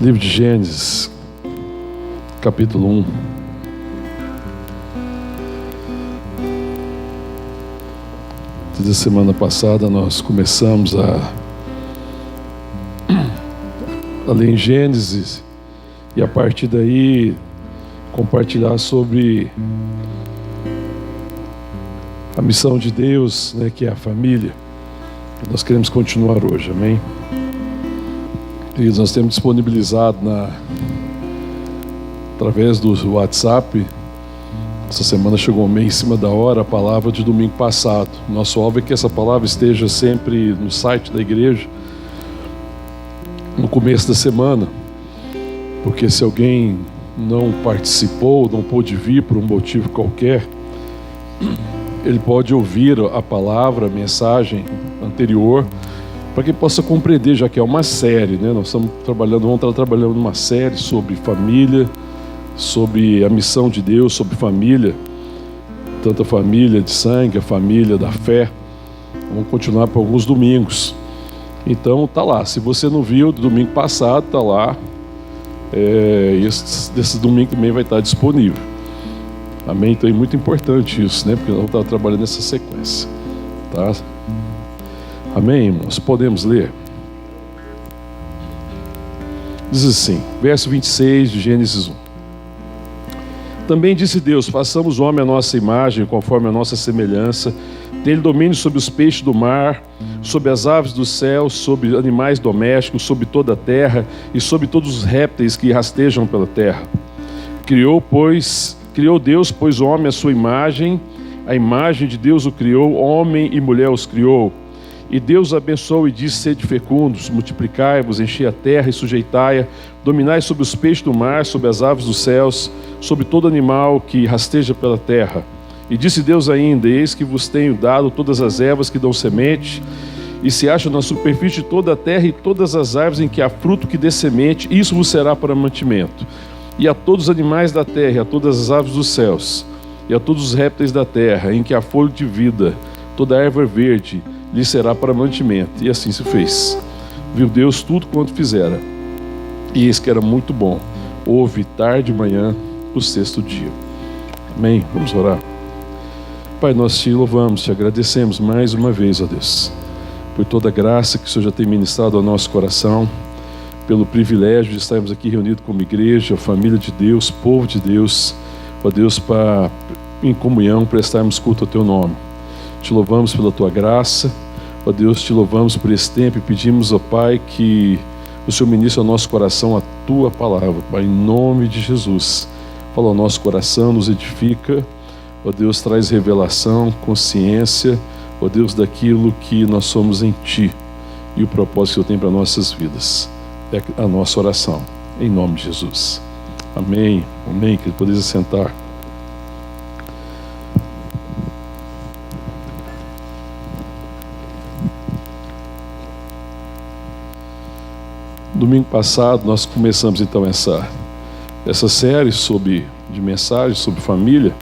Livro de Gênesis, capítulo 1. Desde a semana passada nós começamos a ler em Gênesis e a partir daí compartilhar sobre a missão de Deus, né, que é a família. Nós queremos continuar hoje, amém? E nós temos disponibilizado através do WhatsApp. Essa semana chegou meio em cima da hora a palavra de domingo passado. Nosso alvo é que essa palavra esteja sempre no site da igreja no começo da semana, porque se alguém não participou, não pôde vir por um motivo qualquer, ele pode ouvir a palavra, a mensagem anterior, para que possa compreender, já que é uma série, né? Nós vamos estar trabalhando numa série sobre família, sobre a missão de Deus, sobre família, tanto a família de sangue, a família da fé. Vamos continuar por alguns domingos. Então tá lá, se você não viu do domingo passado, tá lá. Desse domingo também vai estar disponível. Amém? Então é muito importante isso, né? Porque nós vamos estar trabalhando nessa sequência, tá? Amém, irmãos? Podemos ler? Diz assim, verso 26 de Gênesis 1. Também disse Deus: façamos o homem à nossa imagem, conforme a nossa semelhança, dê-lhe domínio sobre os peixes do mar, sobre as aves do céu, sobre animais domésticos, sobre toda a terra e sobre todos os répteis que rastejam pela terra. Criou Deus, pois, o homem à sua imagem, a imagem de Deus o criou, homem e mulher os criou. E Deus abençoou e disse: sede fecundos, multiplicai-vos, enchei a terra e sujeitai-a, dominai sobre os peixes do mar, sobre as aves dos céus, sobre todo animal que rasteja pela terra. E disse Deus ainda: eis que vos tenho dado todas as ervas que dão semente, e se acham na superfície de toda a terra, e todas as árvores em que há fruto que dê semente, isso vos será para mantimento. E a todos os animais da terra, e a todas as aves dos céus, e a todos os répteis da terra, em que há fôlego de vida, toda a erva verde, lhe será para mantimento. E assim se fez. Viu Deus tudo quanto fizera, e eis que era muito bom. Houve tarde e manhã o sexto dia. Amém? Vamos orar. Pai, nós te louvamos, te agradecemos mais uma vez, ó Deus, por toda a graça que o Senhor já tem ministrado ao nosso coração, pelo privilégio de estarmos aqui reunidos como igreja, família de Deus, povo de Deus, ó Deus, para em comunhão prestarmos culto ao teu nome. Te louvamos pela tua graça, ó Deus, te louvamos por esse tempo e pedimos, ó Pai, que o Senhor ministre ao nosso coração a tua palavra, Pai, em nome de Jesus. Fala ao nosso coração, nos edifica, ó Deus, traz revelação, consciência, ó Deus, daquilo que nós somos em ti e o propósito que o Senhor tem para nossas vidas. É a nossa oração, em nome de Jesus. Amém, amém, que podeis sentar. Domingo passado nós começamos então essa série de mensagens sobre família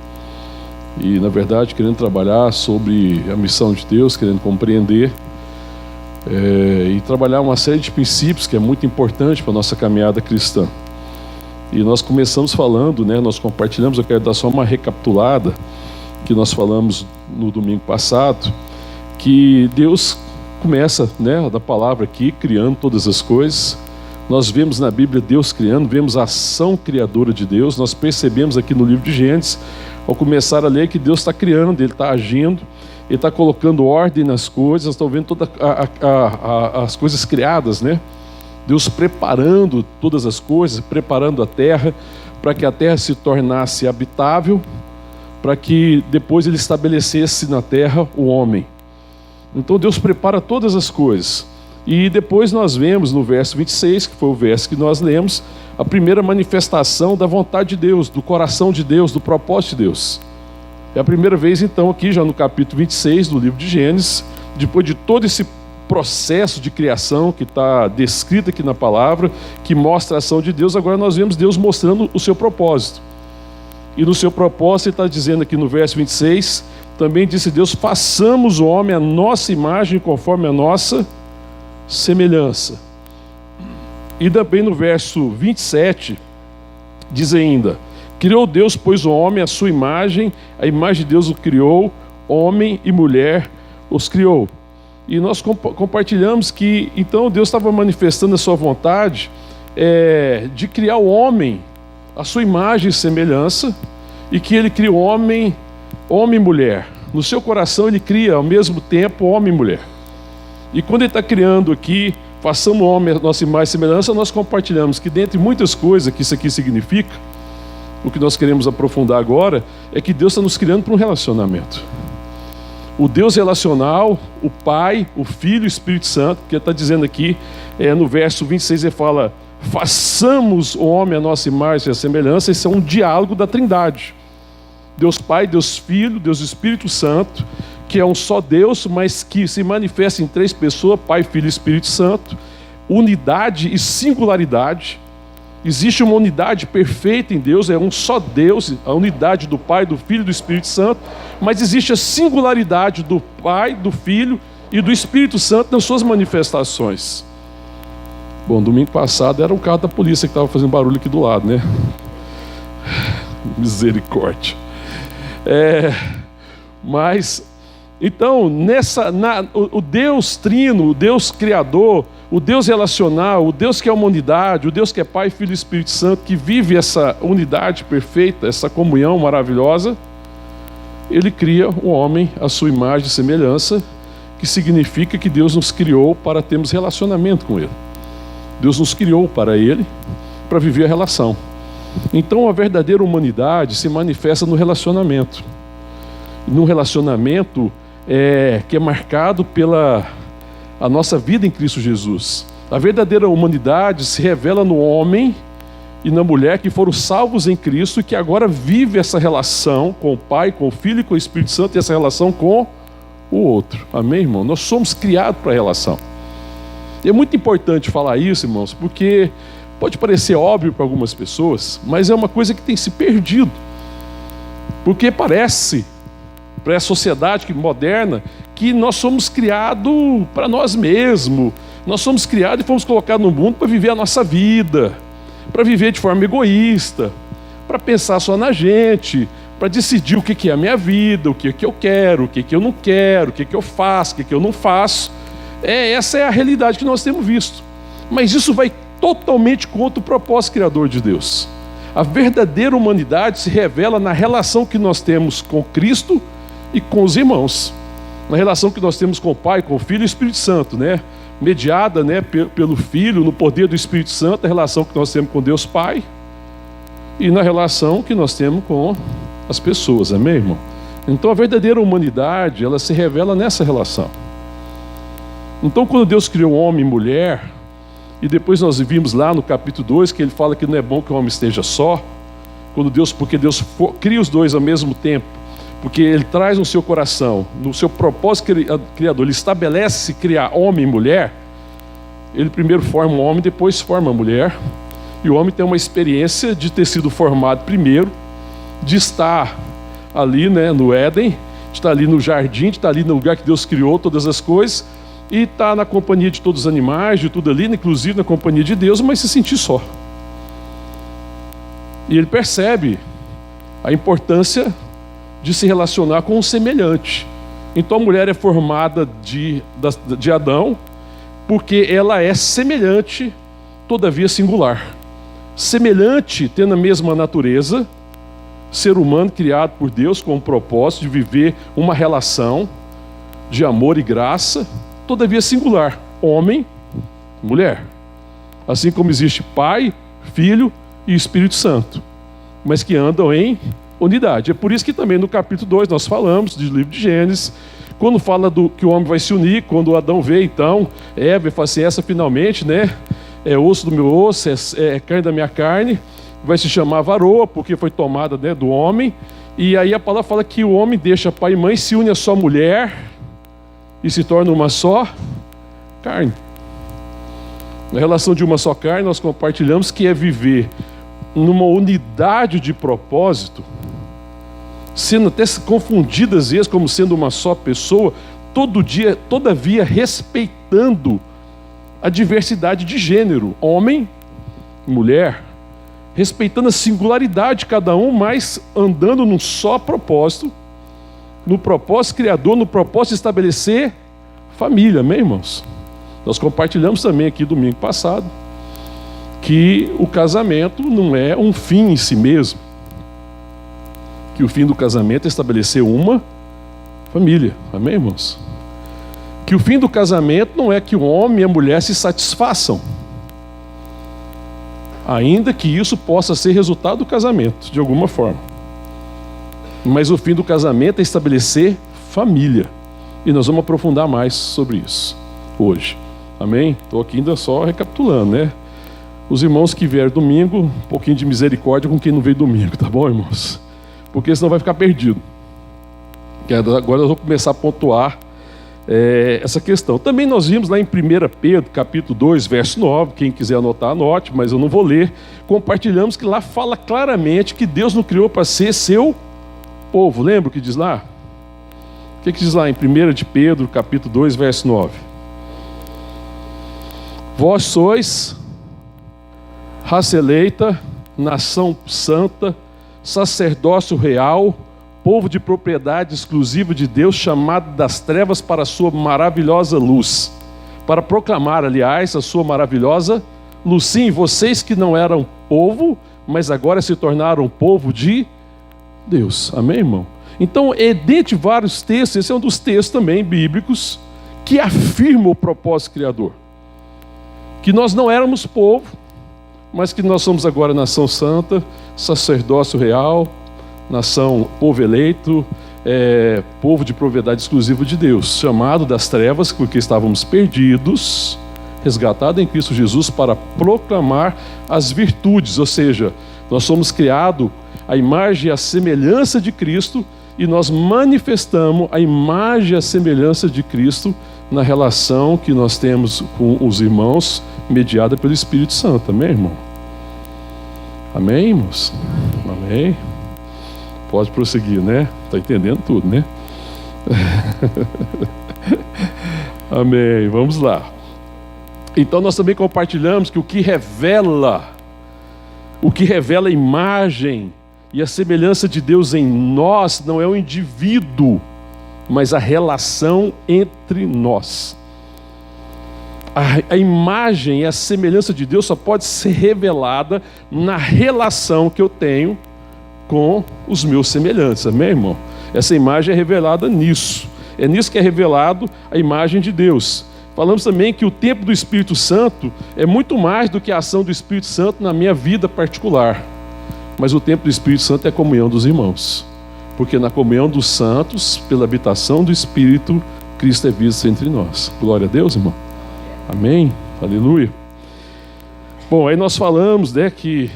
e, na verdade, querendo trabalhar sobre a missão de Deus, querendo compreender e trabalhar uma série de princípios que é muito importante para a nossa caminhada cristã. E nós começamos falando, né, nós compartilhamos, eu quero dar só uma recapitulada que nós falamos no domingo passado, que Deus começa, né, da palavra aqui, criando todas as coisas. Nós vemos na Bíblia Deus criando, vemos a ação criadora de Deus. Nós percebemos aqui no livro de Gênesis, ao começar a ler, que Deus está criando, Ele está agindo, Ele está colocando ordem nas coisas. Nós estamos vendo todas as coisas criadas, né? Deus preparando todas as coisas, preparando a terra, para que a terra se tornasse habitável, para que depois Ele estabelecesse na terra o homem. Então Deus prepara todas as coisas. E depois nós vemos no verso 26, que foi o verso que nós lemos, a primeira manifestação da vontade de Deus, do coração de Deus, do propósito de Deus. É a primeira vez então aqui já no capítulo 26 do livro de Gênesis, depois de todo esse processo de criação que está descrito aqui na palavra, que mostra a ação de Deus, agora nós vemos Deus mostrando o seu propósito. E no seu propósito ele está dizendo aqui no verso 26, também disse Deus: façamos o homem à nossa imagem, conforme a nossa semelhança. E também no verso 27, diz ainda: criou Deus, pois, o homem à sua imagem, a imagem de Deus o criou, homem e mulher os criou. E nós compartilhamos que, então, Deus estava manifestando a sua vontade de criar o homem à sua imagem e semelhança, e que ele cria o homem e mulher. No seu coração ele cria ao mesmo tempo homem e mulher. E quando ele está criando aqui, façamos o homem à nossa imagem e semelhança, nós compartilhamos que, dentre muitas coisas que isso aqui significa, o que nós queremos aprofundar agora é que Deus está nos criando para um relacionamento. O Deus relacional, o Pai, o Filho e o Espírito Santo, que ele está dizendo aqui, no verso 26 ele fala: façamos o homem à nossa imagem e a semelhança. Esse é um diálogo da Trindade. Deus Pai, Deus Filho, Deus Espírito Santo, que é um só Deus, mas que se manifesta em três pessoas: Pai, Filho e Espírito Santo. Unidade e singularidade. Existe uma unidade perfeita em Deus, é um só Deus, a unidade do Pai, do Filho e do Espírito Santo, mas existe a singularidade do Pai, do Filho e do Espírito Santo nas suas manifestações. Bom, domingo passado era o carro da polícia que estava fazendo barulho aqui do lado, né? Misericórdia. Mas, então, o Deus Trino, o Deus Criador, o Deus relacional, o Deus que é uma unidade, o Deus que é Pai, Filho e Espírito Santo, que vive essa unidade perfeita, essa comunhão maravilhosa, ele cria o homem à sua imagem e semelhança, que significa que Deus nos criou para termos relacionamento com ele. Deus nos criou para ele, para viver a relação. Então a verdadeira humanidade se manifesta no relacionamento. Num relacionamento que é marcado pela a nossa vida em Cristo Jesus. A verdadeira humanidade se revela no homem e na mulher que foram salvos em Cristo e que agora vive essa relação com o Pai, com o Filho e com o Espírito Santo, e essa relação com o outro. Amém, irmão? Nós somos criados para a relação. E é muito importante falar isso, irmãos, porque pode parecer óbvio para algumas pessoas, mas é uma coisa que tem se perdido. Porque parece, para a sociedade moderna, que nós somos criados para nós mesmos. Nós somos criados e fomos colocados no mundo para viver a nossa vida, para viver de forma egoísta, para pensar só na gente, para decidir o que é a minha vida, o que eu quero, o que eu não quero, o que eu faço, o que eu não faço. Essa é a realidade que nós temos visto. Mas isso vai totalmente contra o propósito criador de Deus. A verdadeira humanidade se revela na relação que nós temos com Cristo e com os irmãos. Na relação que nós temos com o Pai, com o Filho e o Espírito Santo, né? Mediada, né, pelo Filho, no poder do Espírito Santo, a relação que nós temos com Deus Pai e na relação que nós temos com as pessoas, amém, irmão? Então a verdadeira humanidade, ela se revela nessa relação. Então quando Deus criou homem e mulher, e depois nós vimos lá no capítulo 2 que ele fala que não é bom que o homem esteja só, porque Deus cria os dois ao mesmo tempo, porque ele traz no seu coração, no seu propósito criador, ele estabelece criar homem e mulher. Ele primeiro forma o homem, depois forma a mulher, e o homem tem uma experiência de ter sido formado primeiro, de estar ali, né, no Éden, de estar ali no jardim, de estar ali no lugar que Deus criou todas as coisas, e estar na companhia de todos os animais, de tudo ali, inclusive na companhia de Deus, mas se sentir só. E ele percebe a importância de se relacionar com um semelhante. Então a mulher é formada de Adão, porque ela é semelhante, todavia singular. Semelhante, tendo a mesma natureza, ser humano criado por Deus com o propósito de viver uma relação de amor e graça, todavia singular. Homem, mulher. Assim como existe Pai, Filho e Espírito Santo, mas que andam em unidade. É por isso que também no capítulo 2 nós falamos do livro de Gênesis, quando fala que o homem vai se unir, quando Adão vê então Eva e fala assim: essa finalmente, né, é osso do meu osso, é carne da minha carne, vai se chamar varoa, porque foi tomada, né, do homem. E aí a palavra fala que o homem deixa pai e mãe, se une a sua mulher e se torna uma só carne. Na relação de uma só carne nós compartilhamos que é viver numa unidade de propósito, sendo até confundidas às vezes como sendo uma só pessoa, todo dia, todavia respeitando a diversidade de gênero, homem, mulher, respeitando a singularidade de cada um, mas andando num só propósito, no propósito criador, no propósito de estabelecer família, amém, irmãos? Nós compartilhamos também aqui domingo passado que o casamento não é um fim em si mesmo, que o fim do casamento é estabelecer uma família, amém, irmãos? Que o fim do casamento não é que o homem e a mulher se satisfaçam, ainda que isso possa ser resultado do casamento, de alguma forma. Mas o fim do casamento é estabelecer família. E nós vamos aprofundar mais sobre isso hoje. Amém? Estou aqui ainda só recapitulando, né? Os irmãos que vieram domingo, um pouquinho de misericórdia com quem não veio domingo, tá bom, irmãos? Porque senão vai ficar perdido. Agora nós vamos começar a pontuar essa questão. Também nós vimos lá em 1 Pedro, capítulo 2, verso 9, quem quiser anotar, anote, mas eu não vou ler. Compartilhamos que lá fala claramente que Deus nos criou para ser seu povo. Lembra o que diz lá? O que diz lá em 1 de Pedro, capítulo 2, verso 9? Vós sois raça eleita, nação santa, sacerdócio real, povo de propriedade exclusiva de Deus, chamado das trevas para a sua maravilhosa luz, para proclamar, aliás, a sua maravilhosa luz. Sim, vocês que não eram povo, mas agora se tornaram povo de Deus. Amém, irmão? Então, dentre vários textos, esse é um dos textos também bíblicos que afirma o propósito criador. Que nós não éramos povo, mas que nós somos agora nação santa, sacerdócio real, nação, povo eleito, povo de propriedade exclusiva de Deus, chamado das trevas, porque estávamos perdidos, resgatado em Cristo Jesus para proclamar as virtudes, ou seja, nós somos criados à imagem e à semelhança de Cristo, e nós manifestamos a imagem e a semelhança de Cristo na relação que nós temos com os irmãos, mediada pelo Espírito Santo. Amém, irmão? Amém, irmãos? Amém? Pode prosseguir, né? Está entendendo tudo, né? Amém. Vamos lá. Então nós também compartilhamos que o que revela a imagem e a semelhança de Deus em nós não é o indivíduo, mas a relação entre nós. A imagem e a semelhança de Deus só pode ser revelada na relação que eu tenho com os meus semelhantes, amém, irmão? Essa imagem é revelada nisso. É nisso que é revelado a imagem de Deus. Falamos também que o tempo do Espírito Santo é muito mais do que a ação do Espírito Santo na minha vida particular. Mas o tempo do Espírito Santo é a comunhão dos irmãos. Porque na comunhão dos santos, pela habitação do Espírito, Cristo é visto entre nós. Glória a Deus, irmão. Amém? Aleluia. Bom, aí nós falamos, né, que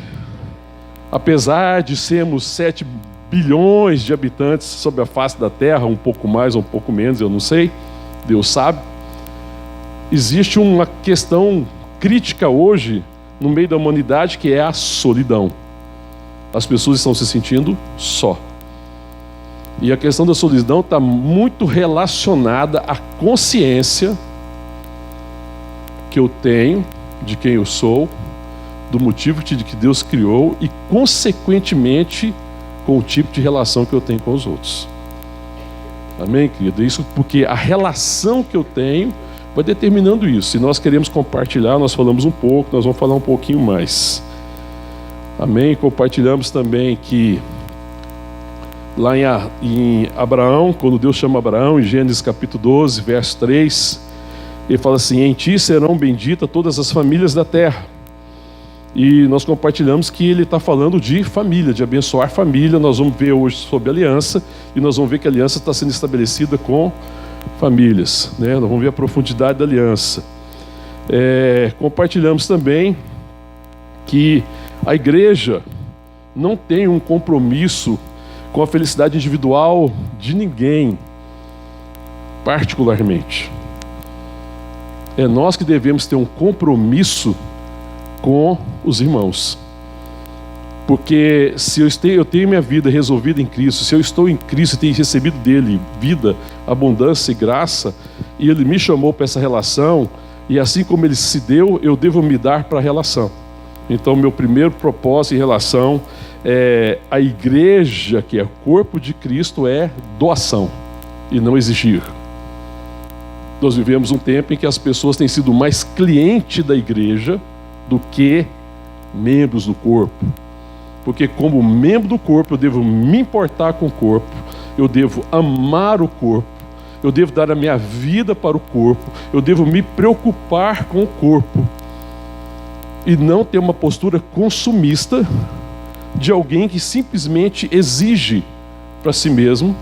apesar de sermos 7 bilhões de habitantes sobre a face da terra, um pouco mais ou um pouco menos, eu não sei, Deus sabe, existe uma questão crítica hoje no meio da humanidade, que é a solidão. As pessoas estão se sentindo só. E a questão da solidão está muito relacionada à consciência que eu tenho de quem eu sou, do motivo de que Deus criou e, consequentemente, com o tipo de relação que eu tenho com os outros. Amém, querido? Isso porque a relação que eu tenho vai determinando isso. Se nós queremos compartilhar, nós falamos um pouco, nós vamos falar um pouquinho mais. Amém? Compartilhamos também que lá em Abraão, quando Deus chama Abraão, em Gênesis capítulo 12, verso 3, ele fala assim: em ti serão benditas todas as famílias da terra. E nós compartilhamos que ele está falando de família, de abençoar família. Nós vamos ver hoje sobre aliança, e nós vamos ver que a aliança está sendo estabelecida com famílias, né? Nós vamos ver a profundidade da aliança. Compartilhamos também que a igreja não tem um compromisso com a felicidade individual de ninguém, particularmente. É nós que devemos ter um compromisso com os irmãos. Porque se eu tenho minha vida resolvida em Cristo, se eu estou em Cristo e tenho recebido dele vida, abundância e graça, e ele me chamou para essa relação, E assim como ele se deu, eu devo me dar para a relação. Então, meu primeiro propósito em relação à igreja, que é o corpo de Cristo, é doação e não exigir. Nós vivemos um tempo em que as pessoas têm sido mais clientes da igreja do que membros do corpo. Porque como membro do corpo, eu devo me importar com o corpo, eu devo amar o corpo, eu devo dar a minha vida para o corpo, eu devo me preocupar com o corpo e não ter uma postura consumista de alguém que simplesmente exige para si mesmo,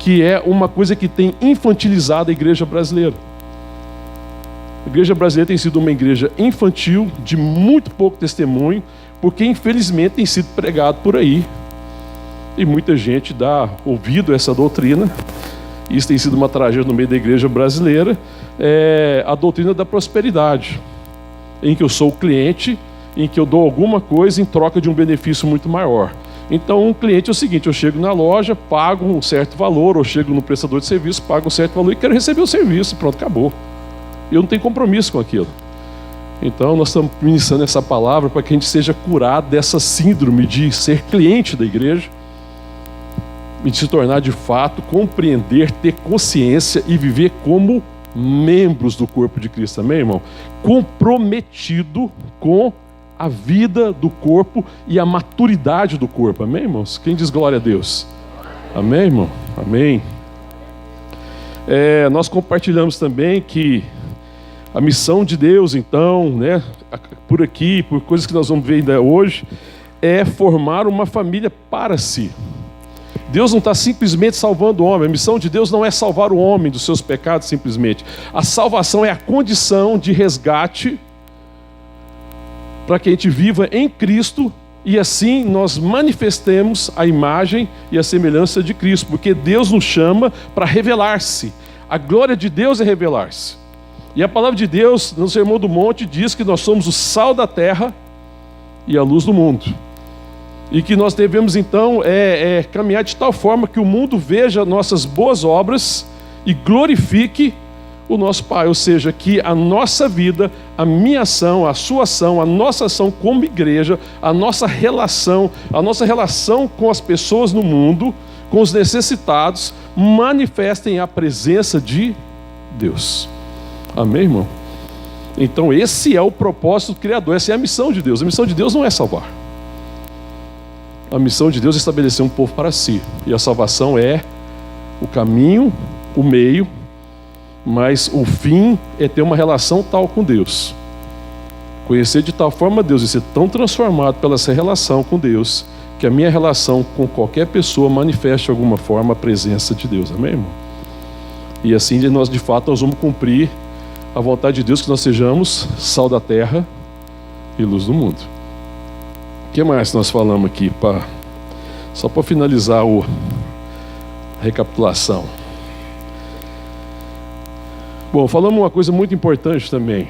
que é uma coisa que tem infantilizado a igreja brasileira. A igreja brasileira tem sido uma igreja infantil, de muito pouco testemunho, porque infelizmente tem sido pregado por aí. E muita gente dá ouvido a essa doutrina. Isso tem sido uma tragédia no meio da igreja brasileira. A doutrina da prosperidade, em que eu sou o cliente, em que eu dou alguma coisa em troca de um benefício muito maior. Então, um cliente é o seguinte: eu chego na loja, pago um certo valor, ou chego no prestador de serviço, pago um certo valor e quero receber o serviço, pronto, acabou. Eu não tenho compromisso com aquilo. Então, nós estamos ministrando essa palavra para que a gente seja curado dessa síndrome de ser cliente da igreja e de se tornar de fato, compreender, ter consciência e viver como membros do corpo de Cristo, amém, irmão? Comprometido com a vida do corpo e a maturidade do corpo, amém, irmãos? Quem diz glória a Deus? Amém, irmão? Amém. Nós compartilhamos também que a missão de Deus, então, né, por aqui, por coisas que nós vamos ver ainda hoje, é formar uma família para si. Deus não está simplesmente salvando o homem. A missão de Deus não é salvar o homem dos seus pecados simplesmente. A salvação é a condição de resgate para que a gente viva em Cristo e assim nós manifestemos a imagem e a semelhança de Cristo, porque Deus nos chama para revelar-se. A glória de Deus é revelar-se. E a palavra de Deus, no Sermão do Monte, diz que nós somos o sal da terra e a luz do mundo. E que nós devemos, então, caminhar de tal forma que o mundo veja nossas boas obras e glorifique o nosso Pai. Ou seja, que a nossa vida, a minha ação, a sua ação, a nossa ação como igreja, a nossa relação com as pessoas no mundo, com os necessitados, manifestem a presença de Deus. Amém, irmão? Então esse é o propósito do Criador, essa é a missão de Deus. A missão de Deus não é salvar. A missão de Deus é estabelecer um povo para si. E a salvação é o caminho, o meio, mas o fim é ter uma relação tal com Deus. Conhecer de tal forma Deus e ser tão transformado pela essa relação com Deus, que a minha relação com qualquer pessoa manifeste de alguma forma a presença de Deus. Amém, irmão? E assim nós de fato nós vamos cumprir a vontade de Deus, que nós sejamos sal da terra e luz do mundo. O que mais nós falamos aqui? Só para finalizar a recapitulação. Bom, falamos uma coisa muito importante também.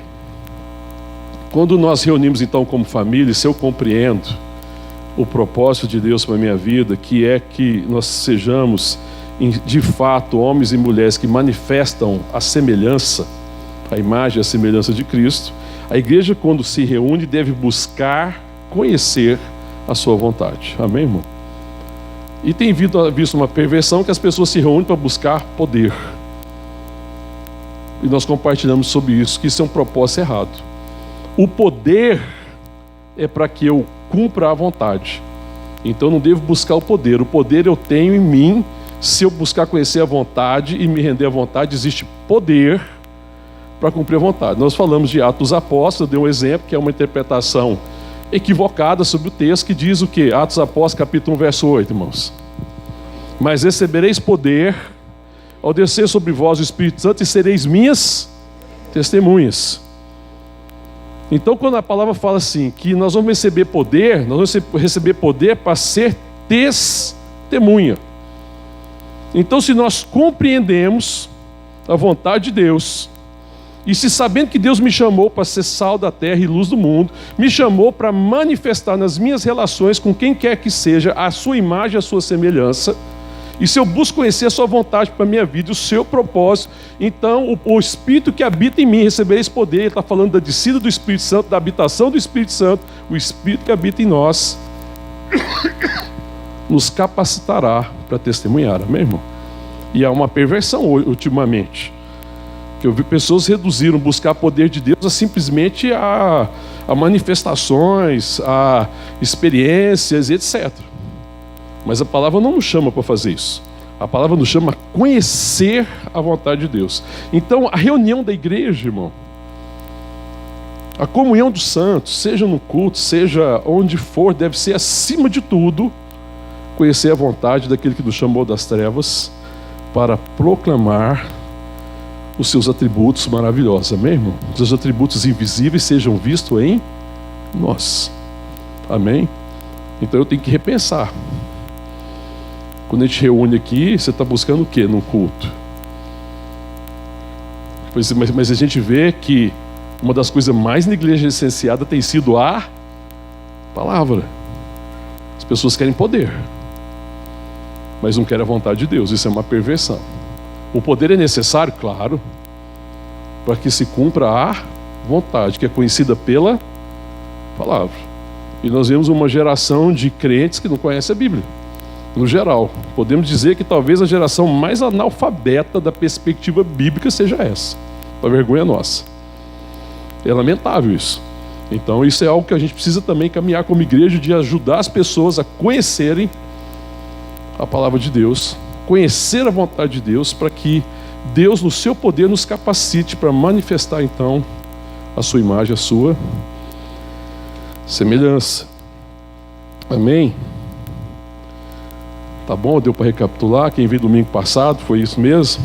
Quando nós reunimos então como família, se eu compreendo o propósito de Deus para a minha vida, que é que nós sejamos de fato homens e mulheres que manifestam a semelhança, a imagem e a semelhança de Cristo, a igreja, quando se reúne, deve buscar conhecer a sua vontade. Amém, irmão? E tem visto uma perversão que as pessoas se reúnem para buscar poder. E nós compartilhamos sobre isso, que isso é um propósito errado. O poder é para que eu cumpra a vontade. Então eu não devo buscar o poder eu tenho em mim. Se eu buscar conhecer a vontade e me render à vontade, existe poder para cumprir a vontade. Nós falamos de Atos dos Apóstolos, eu dei um exemplo, que é uma interpretação equivocada sobre o texto, que diz o quê? Atos dos Apóstolos, capítulo 1, verso 8, irmãos. Mas recebereis poder ao descer sobre vós o Espírito Santo e sereis minhas testemunhas. Então, quando a palavra fala assim, que nós vamos receber poder, nós vamos receber poder para ser testemunha. Então, se nós compreendemos a vontade de Deus, e se sabendo que Deus me chamou para ser sal da terra e luz do mundo, me chamou para manifestar nas minhas relações com quem quer que seja a sua imagem, a sua semelhança, E se eu busco conhecer a sua vontade para a minha vida, o seu propósito, então o Espírito que habita em mim receberá esse poder. Ele está falando da descida do Espírito Santo, da habitação do Espírito Santo. O Espírito que habita em nós nos capacitará para testemunhar, amém, irmão? E há uma perversão ultimamente, que eu vi pessoas reduziram buscar poder de Deus a simplesmente a manifestações, a experiências, etc. Mas a palavra não nos chama para fazer isso. A palavra nos chama a conhecer a vontade de Deus. Então, a reunião da igreja, irmão, a comunhão dos santos, seja no culto, seja onde for, deve ser, acima de tudo, conhecer a vontade daquele que nos chamou das trevas para proclamar os seus atributos maravilhosos, amém, irmão? Os seus atributos invisíveis sejam vistos em nós, amém? Então eu tenho que repensar. Quando a gente reúne aqui, você está buscando o quê no culto? Mas a gente vê que uma das coisas mais negligenciadas tem sido a palavra. As pessoas querem poder, mas não querem a vontade de Deus. Isso é uma perversão. O poder é necessário, claro, para que se cumpra a vontade, que é conhecida pela palavra. E nós vemos uma geração de crentes que não conhece a Bíblia. No geral, podemos dizer que talvez a geração mais analfabeta da perspectiva bíblica seja essa, para vergonha nossa. É lamentável isso. Então isso é algo que a gente precisa também caminhar como igreja, de ajudar as pessoas a conhecerem a palavra de Deus, conhecer a vontade de Deus, para que Deus, no seu poder, nos capacite para manifestar então a sua imagem, a sua semelhança. Amém? Tá bom? Deu para recapitular? Quem veio domingo passado, foi isso mesmo?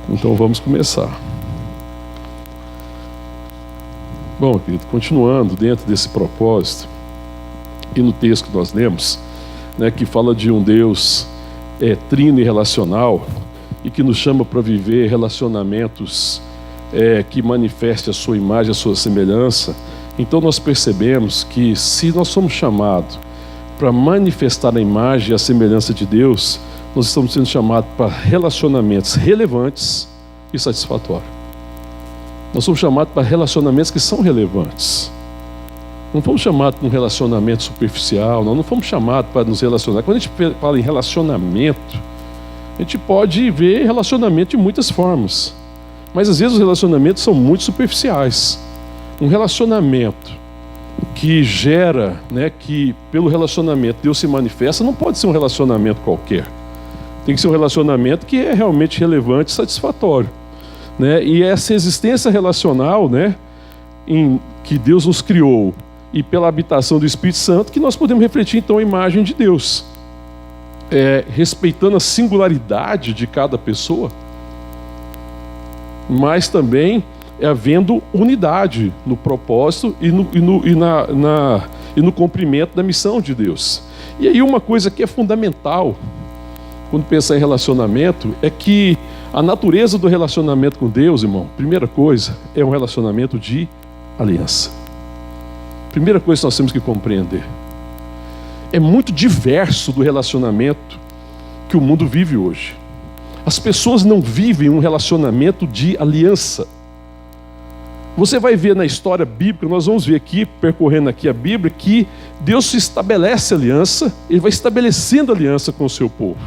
Então vamos começar. Bom, querido, continuando dentro desse propósito, e no texto que nós lemos, né, que fala de um Deus trino e relacional, e que nos chama para viver relacionamentos que manifestem a sua imagem, a sua semelhança. Então nós percebemos que se nós somos chamados para manifestar a imagem e a semelhança de Deus, nós estamos sendo chamados para relacionamentos relevantes e satisfatórios. Nós somos chamados para relacionamentos que são relevantes. Não fomos chamados para um relacionamento superficial, não fomos chamados para nos relacionar. Quando a gente fala em relacionamento, a gente pode ver relacionamento de muitas formas, mas às vezes os relacionamentos são muito superficiais. Um relacionamento que gera, né, que pelo relacionamento Deus se manifesta, não pode ser um relacionamento qualquer. Tem que ser um relacionamento que é realmente relevante e satisfatório, né? E essa existência relacional, né, em que Deus nos criou, e pela habitação do Espírito Santo, que nós podemos refletir então a imagem de Deus, respeitando a singularidade de cada pessoa, mas também havendo unidade no propósito e no cumprimento da missão de Deus. E aí uma coisa que é fundamental quando pensar em relacionamento é que a natureza do relacionamento com Deus, irmão, primeira coisa, é um relacionamento de aliança. Primeira coisa que nós temos que compreender. É muito diverso do relacionamento que o mundo vive hoje. As pessoas não vivem um relacionamento de aliança. Você vai ver na história bíblica, nós vamos ver aqui, percorrendo aqui a Bíblia, que Deus se estabelece aliança, Ele vai estabelecendo aliança com o seu povo.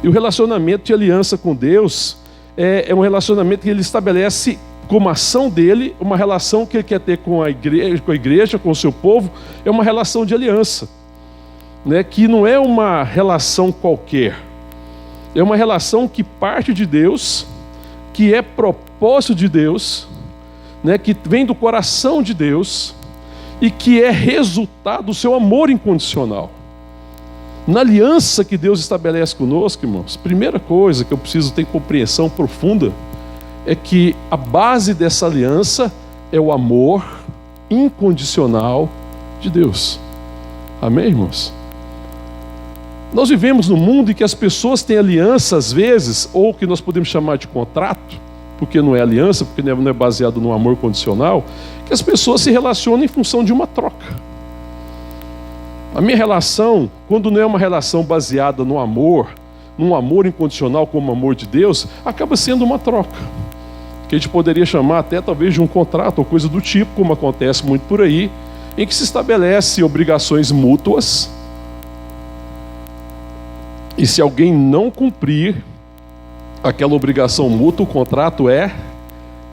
E o relacionamento de aliança com Deus é um relacionamento que Ele estabelece como ação dele, uma relação que Ele quer ter com a igreja, com o seu povo, é uma relação de aliança, né? Que não é uma relação qualquer, é uma relação que parte de Deus, que é propósito de Deus, né, que vem do coração de Deus e que é resultado do seu amor incondicional. Na aliança que Deus estabelece conosco, irmãos, primeira coisa que eu preciso ter compreensão profunda é que a base dessa aliança é o amor incondicional de Deus. Amém, irmãos? Nós vivemos num mundo em que as pessoas têm aliança, às vezes, ou que nós podemos chamar de contrato, porque não é aliança, porque não é baseado no amor condicional, que as pessoas se relacionam em função de uma troca. A minha relação, quando não é uma relação baseada no amor, num amor incondicional como o amor de Deus, acaba sendo uma troca, que a gente poderia chamar até talvez de um contrato ou coisa do tipo, como acontece muito por aí, em que se estabelece obrigações mútuas, e se alguém não cumprir aquela obrigação mútua, o contrato é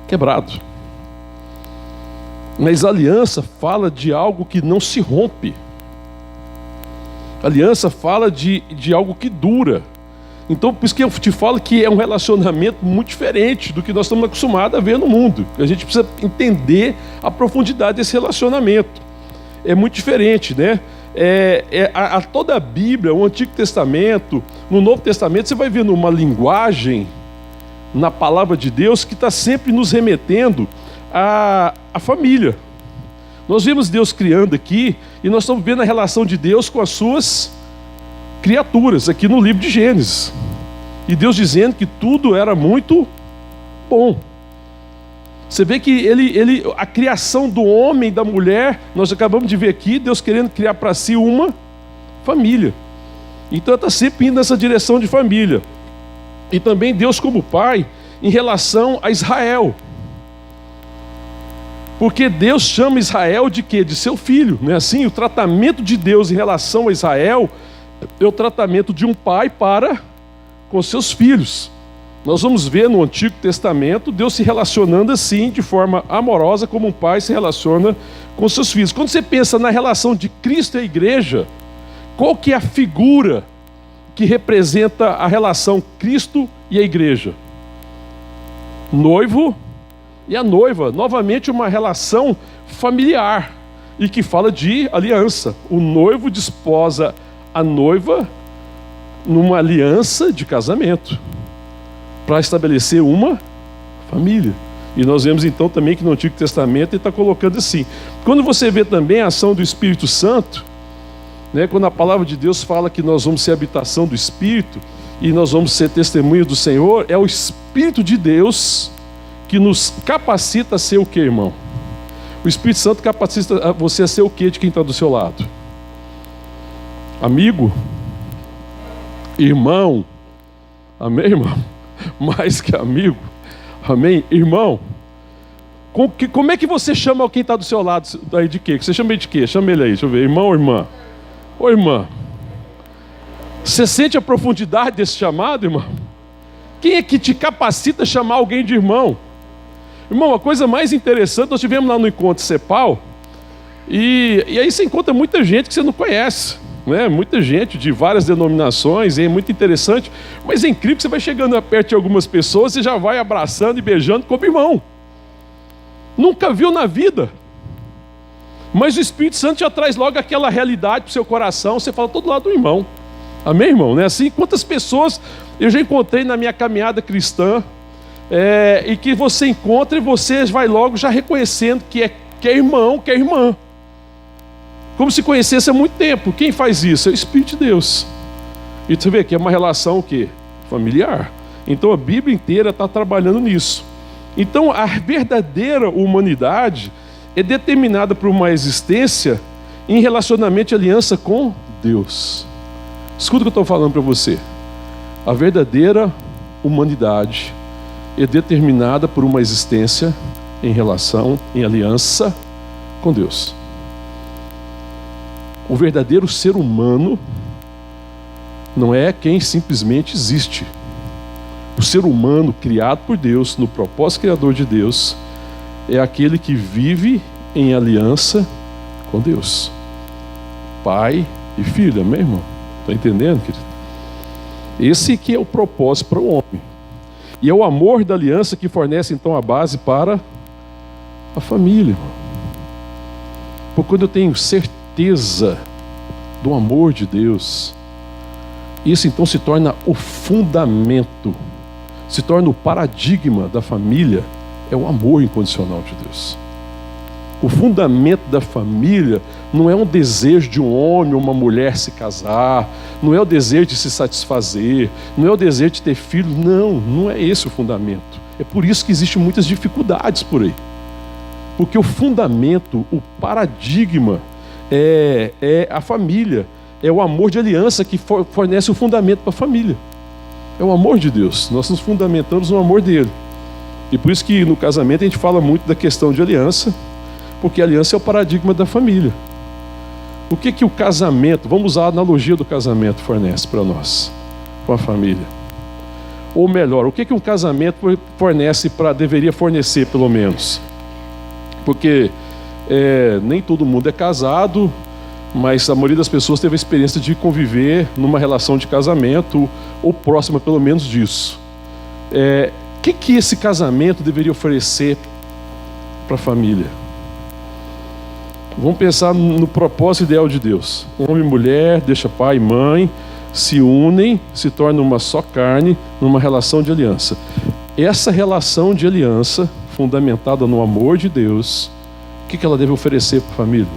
quebrado. Mas a aliança fala de algo que não se rompe. A aliança fala de algo que dura. Então, por isso que eu te falo que é um relacionamento muito diferente do que nós estamos acostumados a ver no mundo. A gente precisa entender a profundidade desse relacionamento. É muito diferente, né? Toda a Bíblia, o Antigo Testamento, no Novo Testamento, você vai vendo uma linguagem na palavra de Deus que está sempre nos remetendo à família. Nós vemos Deus criando aqui e nós estamos vendo a relação de Deus com as suas criaturas aqui no livro de Gênesis. E Deus dizendo que tudo era muito bom. Você vê que a criação do homem e da mulher, nós acabamos de ver aqui, Deus querendo criar para si uma família. Então está sempre indo nessa direção de família. E também Deus como pai em relação a Israel. Porque Deus chama Israel de quê? De seu filho. Não é assim? O tratamento de Deus em relação a Israel é o tratamento de um pai para com seus filhos. Nós vamos ver no Antigo Testamento Deus se relacionando assim, de forma amorosa, como um pai se relaciona com seus filhos. Quando você pensa na relação de Cristo e a igreja, qual que é a figura que representa a relação Cristo e a igreja? Noivo e a noiva. Novamente uma relação familiar e que fala de aliança. O noivo desposa a noiva numa aliança de casamento, para estabelecer uma família. E nós vemos então também que no Antigo Testamento ele está colocando assim. Quando você vê também a ação do Espírito Santo, né, quando a palavra de Deus fala que nós vamos ser habitação do Espírito e nós vamos ser testemunhas do Senhor, é o Espírito de Deus que nos capacita a ser o que, irmão? O Espírito Santo capacita você a ser o que de quem está do seu lado? Amigo? Irmão? Amém, irmão? Mais que amigo, amém? Irmão, como é que você chama quem está do seu lado aí de quê? Você chama ele de quê? Chama ele aí, deixa eu ver, irmão ou irmã? Ô irmã, você sente a profundidade desse chamado, irmão? Quem é que te capacita a chamar alguém de irmão? Irmão, a coisa mais interessante, nós tivemos lá no Encontro Cepal, e aí você encontra muita gente que você não conhece, né? Muita gente de várias denominações, é muito interessante, mas é incrível que você vai chegando perto de algumas pessoas e já vai abraçando e beijando como irmão. Nunca viu na vida, mas o Espírito Santo já traz logo aquela realidade para o seu coração, você fala todo lado do irmão. Amém, irmão? Não é assim? Quantas pessoas eu já encontrei na minha caminhada cristã, e que você encontra e você vai logo já reconhecendo que é irmão, que é irmã. Como se conhecesse há muito tempo. Quem faz isso? É o Espírito de Deus. E você vê que é uma relação o quê? Familiar. Então a Bíblia inteira está trabalhando nisso. Então a verdadeira humanidade é determinada por uma existência em relacionamento e aliança com Deus. Escuta o que eu estou falando para você. A verdadeira humanidade é determinada por uma existência em relação, em aliança com Deus. O verdadeiro ser humano não é quem simplesmente existe. O ser humano criado por Deus, no propósito criador de Deus, é aquele que vive em aliança com Deus. Pai e filho, amém, irmão? Está entendendo, querido? Esse que é o propósito para o homem. E é o amor da aliança que fornece então a base para a família, irmão. Porque quando eu tenho certeza do amor de Deus, isso então se torna o fundamento, se torna o paradigma da família, é o amor incondicional de Deus. O fundamento da família não é um desejo de um homem ou uma mulher se casar, não é o desejo de se satisfazer, não é o desejo de ter filhos, não é esse o fundamento. É por isso que existem muitas dificuldades por aí. Porque o fundamento, o paradigma é a família, é o amor de aliança que fornece o fundamento para a família. É o amor de Deus, nós nos fundamentamos no amor dele. E por isso que no casamento a gente fala muito da questão de aliança, porque a aliança é o paradigma da família. O que o casamento, vamos usar a analogia do casamento, fornece para nós, com a família? Ou melhor, o que um casamento deveria fornecer, pelo menos? Porque nem todo mundo é casado, mas a maioria das pessoas teve a experiência de conviver numa relação de casamento, ou próxima pelo menos disso. O que esse casamento deveria oferecer para a família? Vamos pensar no propósito ideal de Deus. Homem e mulher, deixa pai e mãe, se unem, se tornam uma só carne, numa relação de aliança. Essa relação de aliança, fundamentada no amor de Deus, o que ela deve oferecer para a família?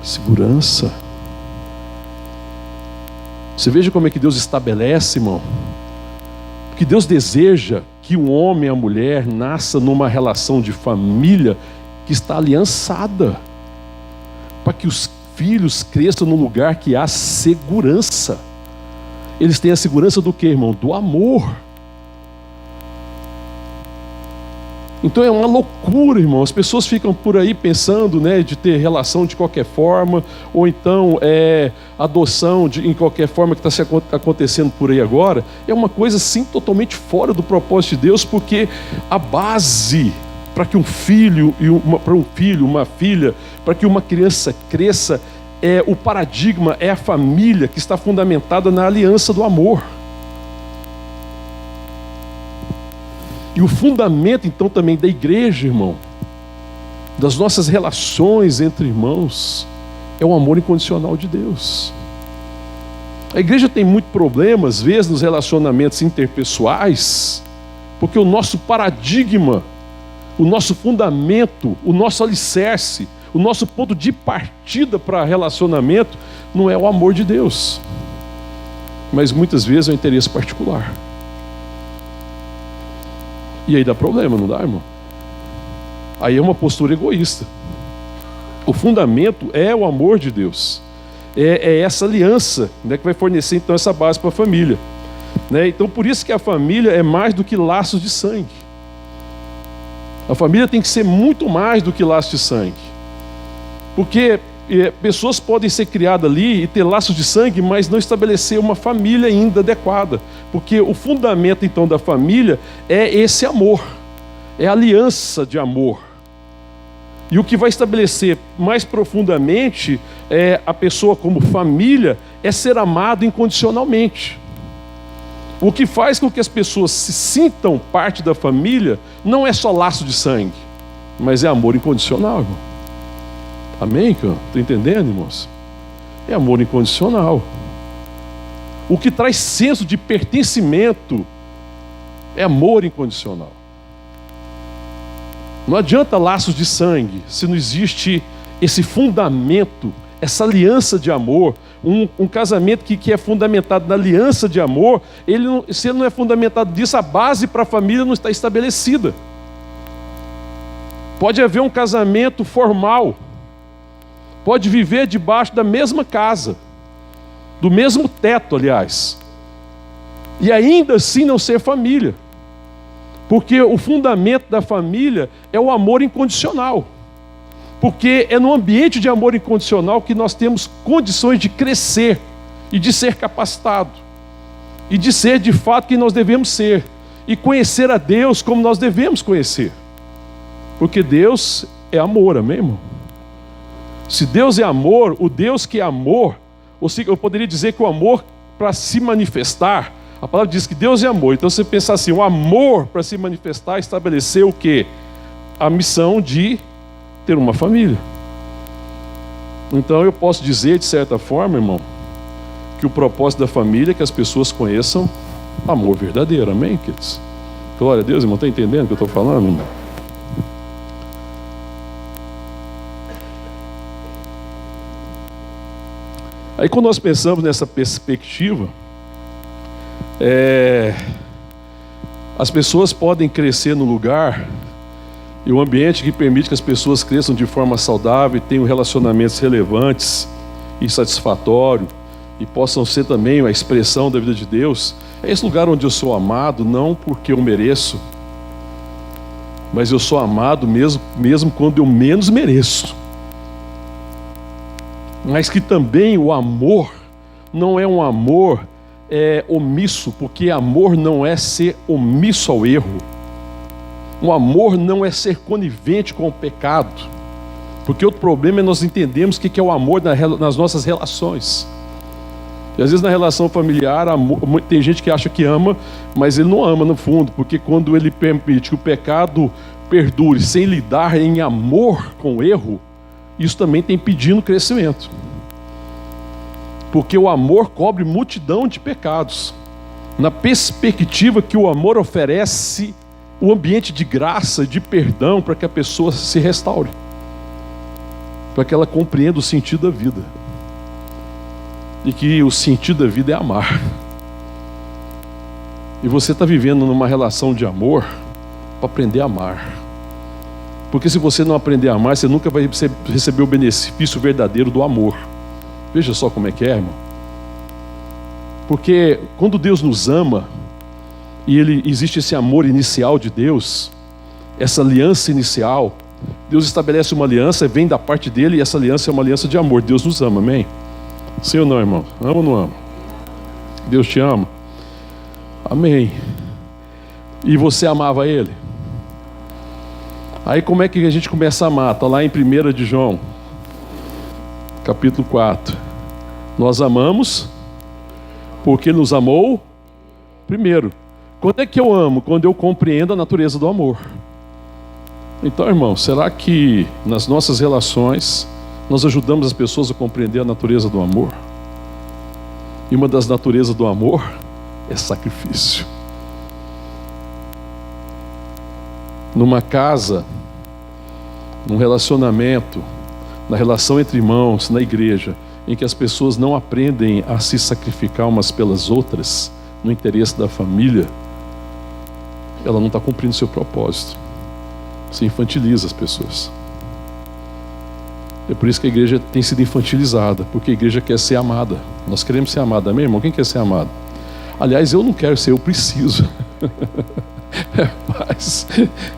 Segurança. Você veja como é que Deus estabelece, irmão. Porque Deus deseja que o homem e a mulher nasçam numa relação de família que está aliançada, para que os filhos cresçam num lugar que há segurança. Eles têm a segurança do quê, irmão? Do amor. Então é uma loucura, irmão. As pessoas ficam por aí pensando, de ter relação de qualquer forma, ou então adoção em qualquer forma que está acontecendo por aí agora. É uma coisa assim totalmente fora do propósito de Deus, porque a base para que um filho, uma filha, para que uma criança cresça, o paradigma é a família que está fundamentada na aliança do amor. E o fundamento, então, também da igreja, irmão, das nossas relações entre irmãos, é o amor incondicional de Deus. A igreja tem muito problema, às vezes, nos relacionamentos interpessoais, porque o nosso paradigma, o nosso fundamento, o nosso alicerce, o nosso ponto de partida para relacionamento não é o amor de Deus, mas muitas vezes é o interesse particular. E aí dá problema, não dá, irmão? Aí é uma postura egoísta. O fundamento é o amor de Deus, é essa aliança, que vai fornecer então essa base para a família, Então por isso que a família é mais do que laços de sangue. A família tem que ser muito mais do que laços de sangue. Porque pessoas podem ser criadas ali e ter laços de sangue, mas não estabelecer uma família ainda adequada. Porque o fundamento então da família é esse amor, é a aliança de amor. E o que vai estabelecer mais profundamente a pessoa como família é ser amado incondicionalmente. O que faz com que as pessoas se sintam parte da família não é só laço de sangue, mas é amor incondicional, irmão. Amém? Estou entendendo, irmãos? É amor incondicional. O que traz senso de pertencimento é amor incondicional. Não adianta laços de sangue se não existe esse fundamento, essa aliança de amor. Um casamento que é fundamentado na aliança de amor, se ele não é fundamentado nisso, a base para a família não está estabelecida. Pode haver um casamento formal, pode viver debaixo da mesma casa, do mesmo teto, aliás, e ainda assim não ser família, porque o fundamento da família é o amor incondicional. Porque é no ambiente de amor incondicional que nós temos condições de crescer e de ser capacitado e de ser de fato quem nós devemos ser e conhecer a Deus como nós devemos conhecer, porque Deus é amor, amém, irmão? Se Deus é amor, o Deus que é amor, ou seja, eu poderia dizer que o amor para se manifestar, a palavra diz que Deus é amor, então você pensar assim, o amor para se manifestar estabeleceu o quê? A missão de ter uma família. Então eu posso dizer, de certa forma, irmão, que o propósito da família é que as pessoas conheçam amor verdadeiro, amém, queridos? Glória a Deus, irmão, está entendendo o que eu estou falando, irmão? Aí quando nós pensamos nessa perspectiva, as pessoas podem crescer no lugar e o ambiente que permite que as pessoas cresçam de forma saudável e tenham relacionamentos relevantes e satisfatórios e possam ser também a expressão da vida de Deus. É esse lugar onde eu sou amado, não porque eu mereço, mas eu sou amado mesmo quando eu menos mereço. Mas que também o amor não é um amor omisso, porque amor não é ser omisso ao erro. O amor não é ser conivente com o pecado, porque outro problema é nós entendemos o que é o amor nas nossas relações. E às vezes na relação familiar, tem gente que acha que ama, mas ele não ama no fundo, porque quando ele permite que o pecado perdure sem lidar em amor com o erro, isso também tem impedindo o crescimento. Porque o amor cobre multidão de pecados, na perspectiva que o amor oferece o ambiente de graça, de perdão, para que a pessoa se restaure, para que ela compreenda o sentido da vida, e que o sentido da vida é amar. E você está vivendo numa relação de amor para aprender a amar, porque se você não aprender a amar, você nunca vai receber o benefício verdadeiro do amor. Veja só como é que é, irmão. Porque quando Deus nos ama, e existe esse amor inicial de Deus, essa aliança inicial, Deus estabelece uma aliança, vem da parte dele, e essa aliança é uma aliança de amor. Deus nos ama, amém? Sim ou não, irmão? Ama ou não ama? Deus te ama? Amém. E você amava Ele? Aí como é que a gente começa a amar? Está lá em 1 de João, capítulo 4. Nós amamos porque Ele nos amou primeiro. Quando é que eu amo? Quando eu compreendo a natureza do amor. Então, irmão, será que nas nossas relações nós ajudamos as pessoas a compreender a natureza do amor? E uma das naturezas do amor é sacrifício. Numa casa, num relacionamento, na relação entre irmãos, na igreja, em que as pessoas não aprendem a se sacrificar umas pelas outras, no interesse da família, ela não está cumprindo seu propósito. Se infantiliza as pessoas. É por isso que a igreja tem sido infantilizada, porque a igreja quer ser amada. Nós queremos ser amada, amém, irmão? Quem quer ser amado? Aliás, eu não quero ser, eu preciso. Mas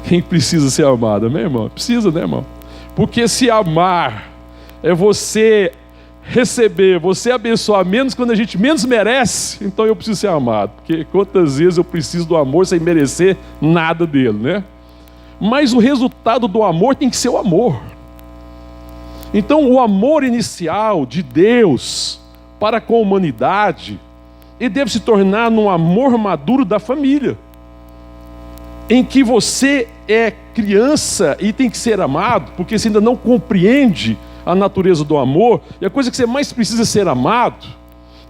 quem precisa ser amado, amém, irmão? Precisa, né, irmão? Porque se amar é você receber, você abençoar menos quando a gente menos merece, então eu preciso ser amado. Porque quantas vezes eu preciso do amor sem merecer nada dele, né? Mas o resultado do amor tem que ser o amor. Então o amor inicial de Deus para com a humanidade, ele deve se tornar num amor maduro da família, em que você é criança e tem que ser amado, porque você ainda não compreende a natureza do amor, e a coisa que você mais precisa é ser amado.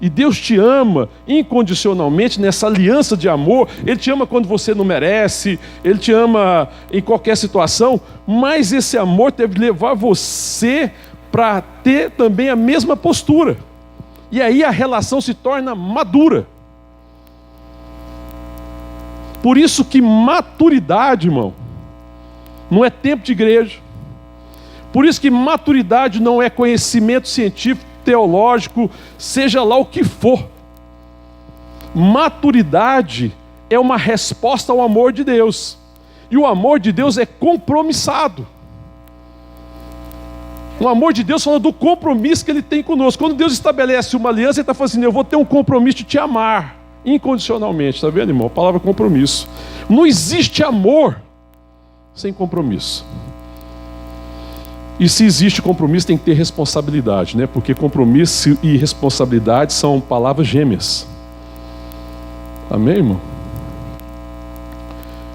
E Deus te ama incondicionalmente nessa aliança de amor. Ele te ama quando você não merece, Ele te ama em qualquer situação, mas esse amor deve levar você para ter também a mesma postura. E aí a relação se torna madura. Por isso que maturidade, irmão, não é tempo de igreja. Por isso que maturidade não é conhecimento científico, teológico, seja lá o que for. Maturidade é uma resposta ao amor de Deus. E o amor de Deus é compromissado. O amor de Deus fala do compromisso que Ele tem conosco. Quando Deus estabelece uma aliança, Ele está falando assim: eu vou ter um compromisso de te amar incondicionalmente. Está vendo, irmão? A palavra compromisso. Não existe amor sem compromisso. E se existe compromisso, tem que ter responsabilidade, né? Porque compromisso e responsabilidade são palavras gêmeas. Amém, irmão?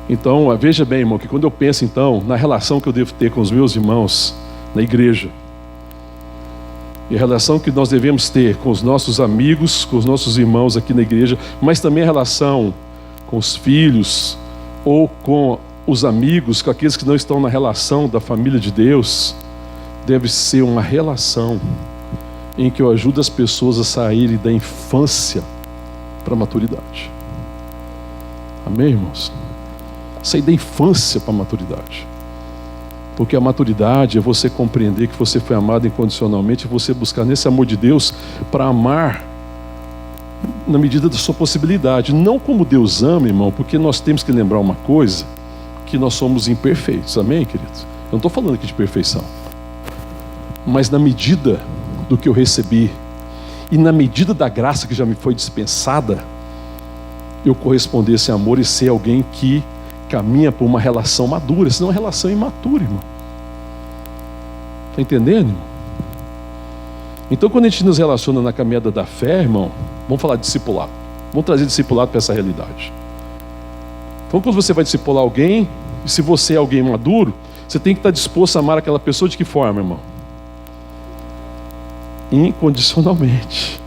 Então, veja bem, irmão, que quando eu penso, então, na relação que eu devo ter com os meus irmãos na igreja, e a relação que nós devemos ter com os nossos amigos, com os nossos irmãos aqui na igreja, mas também a relação com os filhos, ou com os amigos, com aqueles que não estão na relação da família de Deus, deve ser uma relação em que eu ajudo as pessoas a saírem da infância para a maturidade. Amém, irmãos? Sair da infância para a maturidade. Porque a maturidade é você compreender que você foi amado incondicionalmente, e você buscar nesse amor de Deus para amar na medida da sua possibilidade. Não como Deus ama, irmão, porque nós temos que lembrar uma coisa, que nós somos imperfeitos. Amém, queridos? Eu não estou falando aqui de perfeição. Mas na medida do que eu recebi e na medida da graça que já me foi dispensada, eu corresponder a esse amor e ser alguém que caminha por uma relação madura, senão é uma relação imatura, irmão. Está entendendo, irmão? Então, quando a gente nos relaciona na caminhada da fé, irmão, vamos falar de discipulado. Vamos trazer discipulado para essa realidade. Então, quando você vai discipular alguém, e se você é alguém maduro, você tem que estar disposto a amar aquela pessoa de que forma, irmão? Incondicionalmente.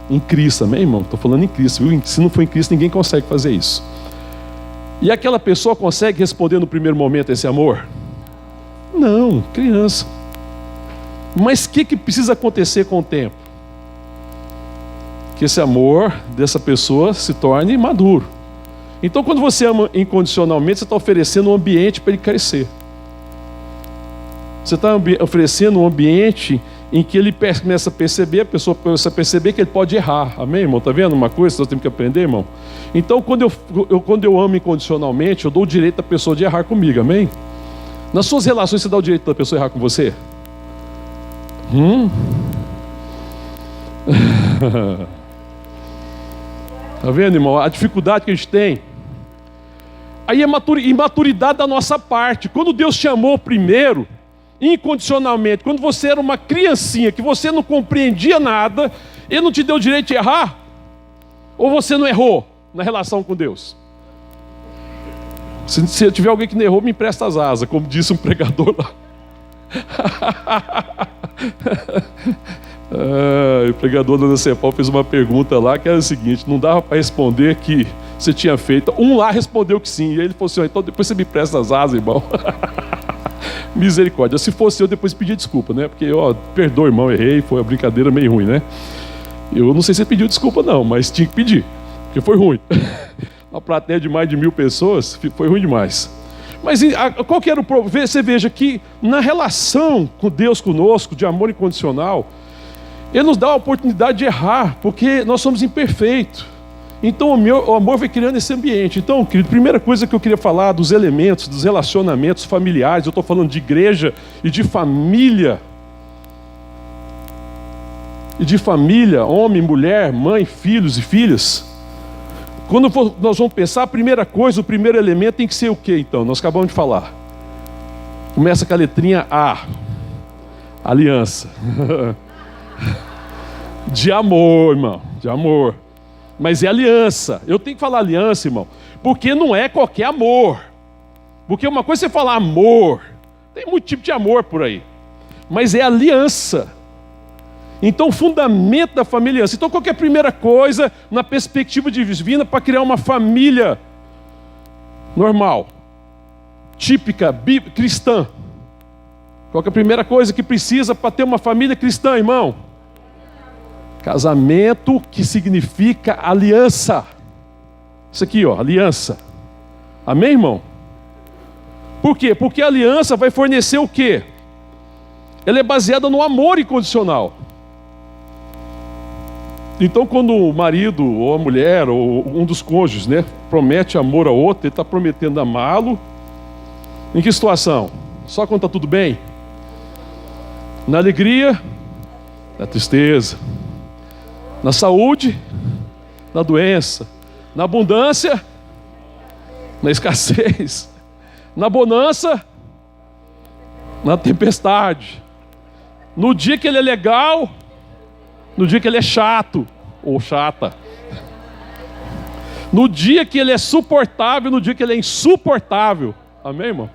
Em Cristo, amém, irmão? Estou falando em Cristo, viu? Se não for em Cristo, ninguém consegue fazer isso. E aquela pessoa consegue responder no primeiro momento esse amor? Não, criança. Mas o que precisa acontecer com o tempo? Que esse amor dessa pessoa se torne maduro. Então, quando você ama incondicionalmente, você está oferecendo um ambiente para ele crescer. Você está oferecendo um ambiente em que ele começa a perceber, a pessoa começa a perceber que ele pode errar. Amém, irmão? Está vendo uma coisa que nós temos que aprender, irmão? Então, quando eu amo incondicionalmente, eu dou o direito da pessoa de errar comigo, amém? Nas suas relações, você dá o direito da pessoa errar com você? Está vendo, irmão? A dificuldade que a gente tem. Aí é imaturidade da nossa parte. Quando Deus te amou primeiro, incondicionalmente, quando você era uma criancinha, que você não compreendia nada, Ele não te deu o direito de errar? Ou você não errou na relação com Deus? Se tiver alguém que não errou, me empresta as asas, como disse um pregador lá. O pregador da Cepal fez uma pergunta lá que era o seguinte: não dava para responder que você tinha feito. Um lá respondeu que sim, e aí ele falou assim: então depois você me empresta as asas, irmão. Misericórdia. Se fosse eu, depois pedia desculpa, né? Porque, perdoa, irmão, errei, foi uma brincadeira meio ruim, né? Eu não sei se ele pediu desculpa não, mas tinha que pedir, porque foi ruim. Uma plateia de mais de 1000 pessoas, foi ruim demais. Mas qual que era o problema? Você veja que na relação com Deus conosco, de amor incondicional, Ele nos dá a oportunidade de errar, porque nós somos imperfeitos. Então o amor vai criando esse ambiente. Então, querido, primeira coisa que eu queria falar dos elementos, dos relacionamentos familiares. Eu estou falando de igreja e de família. E de família, homem, mulher, mãe, filhos e filhas. Quando nós vamos pensar, a primeira coisa, o primeiro elemento tem que ser o quê, então? Nós acabamos de falar. Começa com a letrinha A. Aliança. De amor, irmão. De amor. Mas é aliança. Eu tenho que falar aliança, irmão, porque não é qualquer amor. Porque uma coisa é você falar amor. Tem muito tipo de amor por aí. Mas é aliança. Então o fundamento da família é aliança. Então qual que é a primeira coisa na perspectiva divina para criar uma família normal, típica, cristã? Qual que é a primeira coisa que precisa para ter uma família cristã, irmão? Casamento, que significa aliança. Isso aqui, aliança. Amém, irmão? Por quê? Porque a aliança vai fornecer o quê? Ela é baseada no amor incondicional. Então, quando o marido, ou a mulher, ou um dos cônjuges, né, promete amor ao outro, ele está prometendo amá-lo. Em que situação? Só quando está tudo bem? Na alegria, na tristeza. Na saúde, na doença. Na abundância, na escassez. Na bonança, na tempestade. No dia que ele é legal, no dia que ele é chato ou chata. No dia que ele é suportável, no dia que ele é insuportável. Amém, irmão?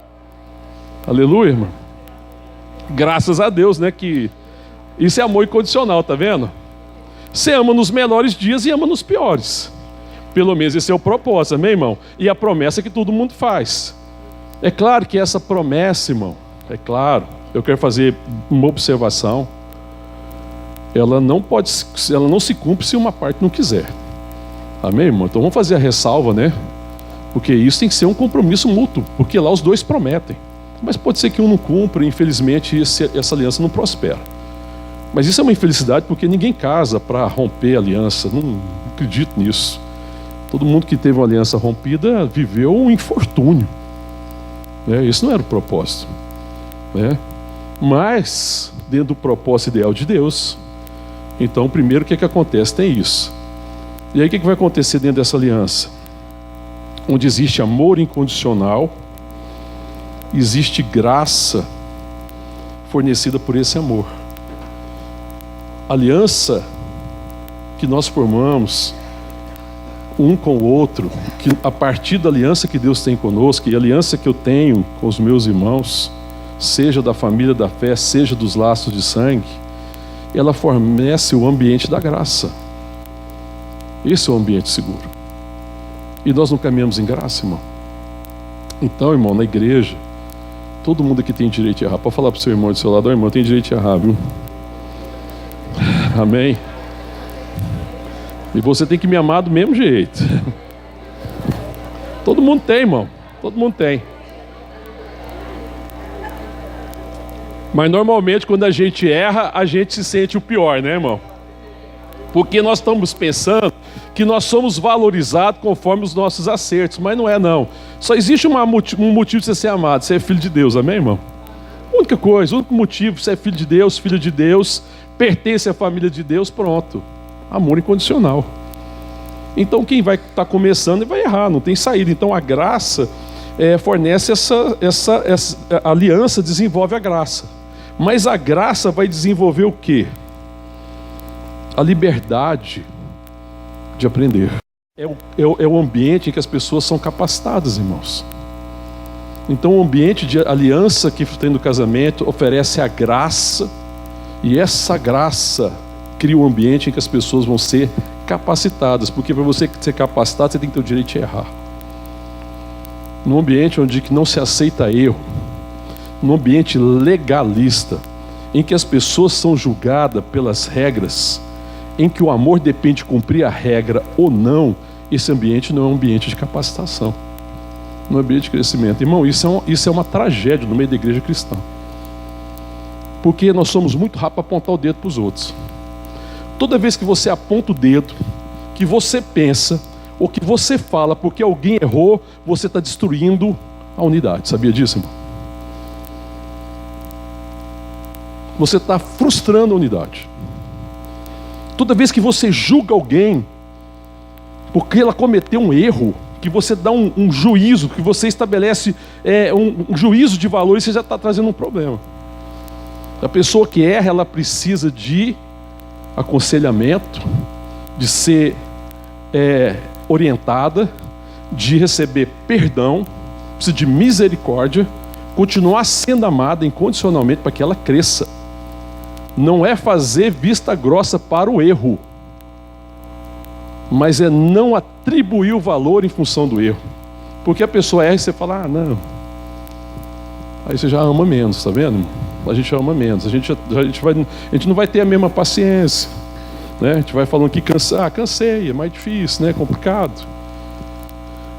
Aleluia, irmão. Graças a Deus, né, que isso é amor incondicional, tá vendo? Você ama nos melhores dias e ama nos piores. Pelo menos esse é o propósito, amém, irmão? E a promessa que todo mundo faz. É claro que essa promessa, irmão, é claro, eu quero fazer uma observação. ela não se cumpre se uma parte não quiser. Amém, irmão? Então vamos fazer a ressalva, né? Porque isso tem que ser um compromisso mútuo, porque lá os dois prometem. Mas pode ser que um não cumpra e infelizmente essa aliança não prospera. Mas isso é uma infelicidade porque ninguém casa para romper a aliança. Não acredito nisso. Todo mundo que teve uma aliança rompida viveu um infortúnio. Isso não era o propósito. Mas, dentro do propósito ideal de Deus, então, primeiro, o que acontece? Tem isso. E aí, o que vai acontecer dentro dessa aliança? Onde existe amor incondicional, existe graça fornecida por esse amor. A aliança que nós formamos um com o outro, que a partir da aliança que Deus tem conosco, e a aliança que eu tenho com os meus irmãos, seja da família da fé, seja dos laços de sangue, ela fornece o ambiente da graça. Esse é o ambiente seguro. E nós não caminhamos em graça, irmão. Então, irmão, na igreja, todo mundo aqui tem direito de errar. Pode falar para o seu irmão do seu lado: irmão, tem direito de errar, viu? Amém? E você tem que me amar do mesmo jeito. Todo mundo tem, irmão. Todo mundo tem. Mas normalmente quando a gente erra, a gente se sente o pior, né, irmão? Porque nós estamos pensando que nós somos valorizados conforme os nossos acertos. Mas não é, não. Só existe um motivo de você ser amado: você é filho de Deus, amém, irmão? A única coisa, o único motivo: você é filho de Deus, filho de Deus, pertence à família de Deus, pronto. Amor incondicional. Então quem vai estar começando vai errar, não tem saída. Então a graça fornece essa aliança, desenvolve a graça. Mas a graça vai desenvolver o quê? A liberdade de aprender. É o ambiente em que as pessoas são capacitadas, irmãos. Então o ambiente de aliança que tem no casamento oferece a graça, e essa graça cria um ambiente em que as pessoas vão ser capacitadas, porque para você ser capacitado, você tem que ter o direito de errar. Num ambiente onde que não se aceita erro, num ambiente legalista, em que as pessoas são julgadas pelas regras, em que o amor depende de cumprir a regra ou não, esse ambiente não é um ambiente de capacitação, não é um ambiente de crescimento. Irmão, isso é uma tragédia no meio da igreja cristã, porque nós somos muito rápidos para apontar o dedo para os outros. Toda vez que você aponta o dedo, que você pensa, ou que você fala porque alguém errou, você está destruindo a unidade. Sabia disso, irmão? Você está frustrando a unidade. Toda vez que você julga alguém porque ela cometeu um erro, que você dá um juízo, que você estabelece um juízo de valores, você já está trazendo um problema. A pessoa que erra, ela precisa de aconselhamento, de ser orientada, de receber perdão, precisa de misericórdia, continuar sendo amada incondicionalmente para que ela cresça. Não é fazer vista grossa para o erro, mas é não atribuir o valor em função do erro. Porque a pessoa erra e você fala: não. Aí você já ama menos, tá vendo? A gente ama menos, a gente não vai ter a mesma paciência, né? A gente vai falando que cansei, é mais difícil, né? É complicado.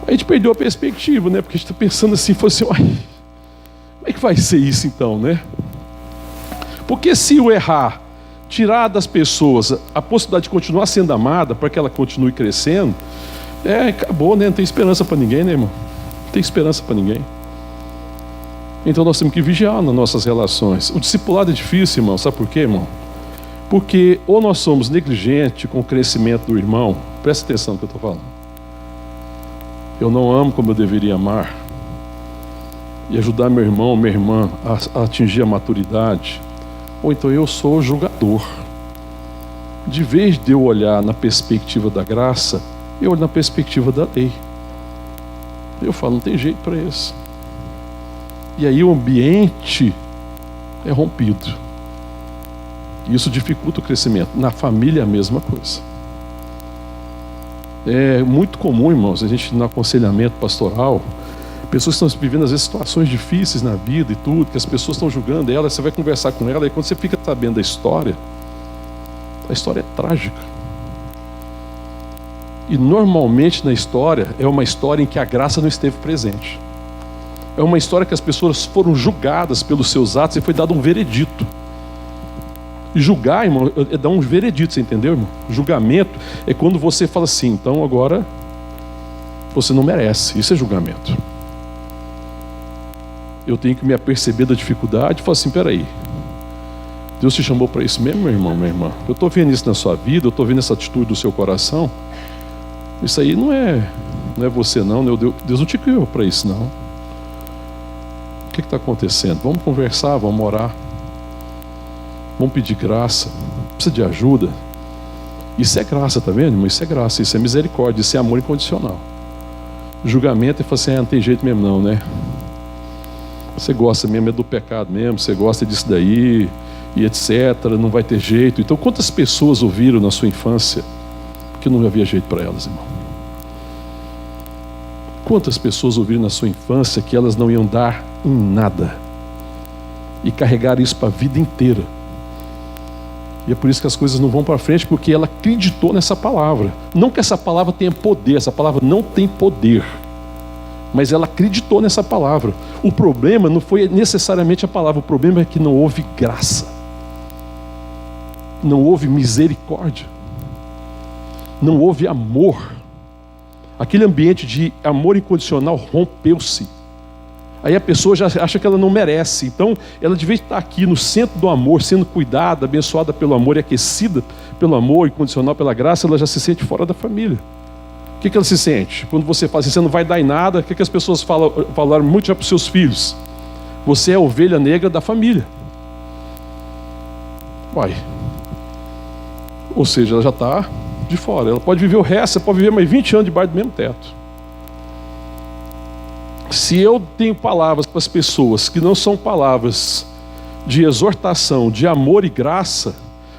A gente perdeu a perspectiva, né? Porque a gente está pensando assim, como é que vai ser isso então, né? Porque se o errar tirar das pessoas a possibilidade de continuar sendo amada, para que ela continue crescendo, acabou, né? Não tem esperança para ninguém, né, irmão? Não tem esperança para ninguém. Então nós temos que vigiar nas nossas relações. O discipulado é difícil, irmão. Sabe por quê, irmão? Porque ou nós somos negligentes com o crescimento do irmão. Presta atenção no que eu estou falando. Eu não amo como eu deveria amar. E ajudar meu irmão, minha irmã a atingir a maturidade. Ou então eu sou o julgador. De vez de eu olhar na perspectiva da graça, eu olho na perspectiva da lei. Eu falo: não tem jeito para isso. E aí o ambiente é rompido. Isso dificulta o crescimento. Na família é a mesma coisa. É muito comum, irmãos, a gente no aconselhamento pastoral, pessoas estão vivendo às vezes situações difíceis na vida e tudo, que as pessoas estão julgando ela, você vai conversar com ela, e quando você fica sabendo da história, A história é trágica. E normalmente na história é uma história em que a graça não esteve presente. É uma história que as pessoas foram julgadas pelos seus atos e foi dado um veredito. E julgar, irmão, é dar um veredito, você entendeu, irmão? Julgamento é quando você fala assim, então agora você não merece. Isso é julgamento. Eu tenho que me aperceber da dificuldade e falar assim, peraí, Deus te chamou para isso mesmo, meu irmão, minha irmã? Eu estou vendo isso na sua vida, eu estou vendo essa atitude do seu coração. Isso aí não é você não, Deus não te criou para isso não. O que está acontecendo? Vamos conversar, vamos orar. Vamos pedir graça. Precisa de ajuda. Isso é graça, tá vendo, irmão? Isso é graça, isso é misericórdia, isso é amor incondicional. Julgamento é falar assim, não tem jeito mesmo não, né? Você gosta mesmo é do pecado mesmo, você gosta disso daí, e etc, não vai ter jeito. Então quantas pessoas ouviram na sua infância que não havia jeito para elas, irmão? Quantas pessoas ouviram na sua infância que elas não iam dar em nada e carregaram isso para a vida inteira? E é por isso que as coisas não vão para frente, porque ela acreditou nessa palavra. Não que essa palavra tenha poder, essa palavra não tem poder, mas ela acreditou nessa palavra. O problema não foi necessariamente a palavra, o problema é que não houve graça, não houve misericórdia, não houve amor. Aquele ambiente de amor incondicional rompeu-se. Aí a pessoa já acha que ela não merece. Então ela devia estar aqui no centro do amor, sendo cuidada, abençoada pelo amor e aquecida pelo amor incondicional, pela graça. Ela já se sente fora da família. O que ela se sente? Quando você fala assim, você não vai dar em nada, o que as pessoas falaram muito já para os seus filhos? Você é a ovelha negra da família. Uai. Ou seja, ela já está de fora. Ela pode viver o resto, você pode viver mais 20 anos debaixo do mesmo teto. Se eu tenho palavras para as pessoas que não são palavras de exortação, de amor e graça,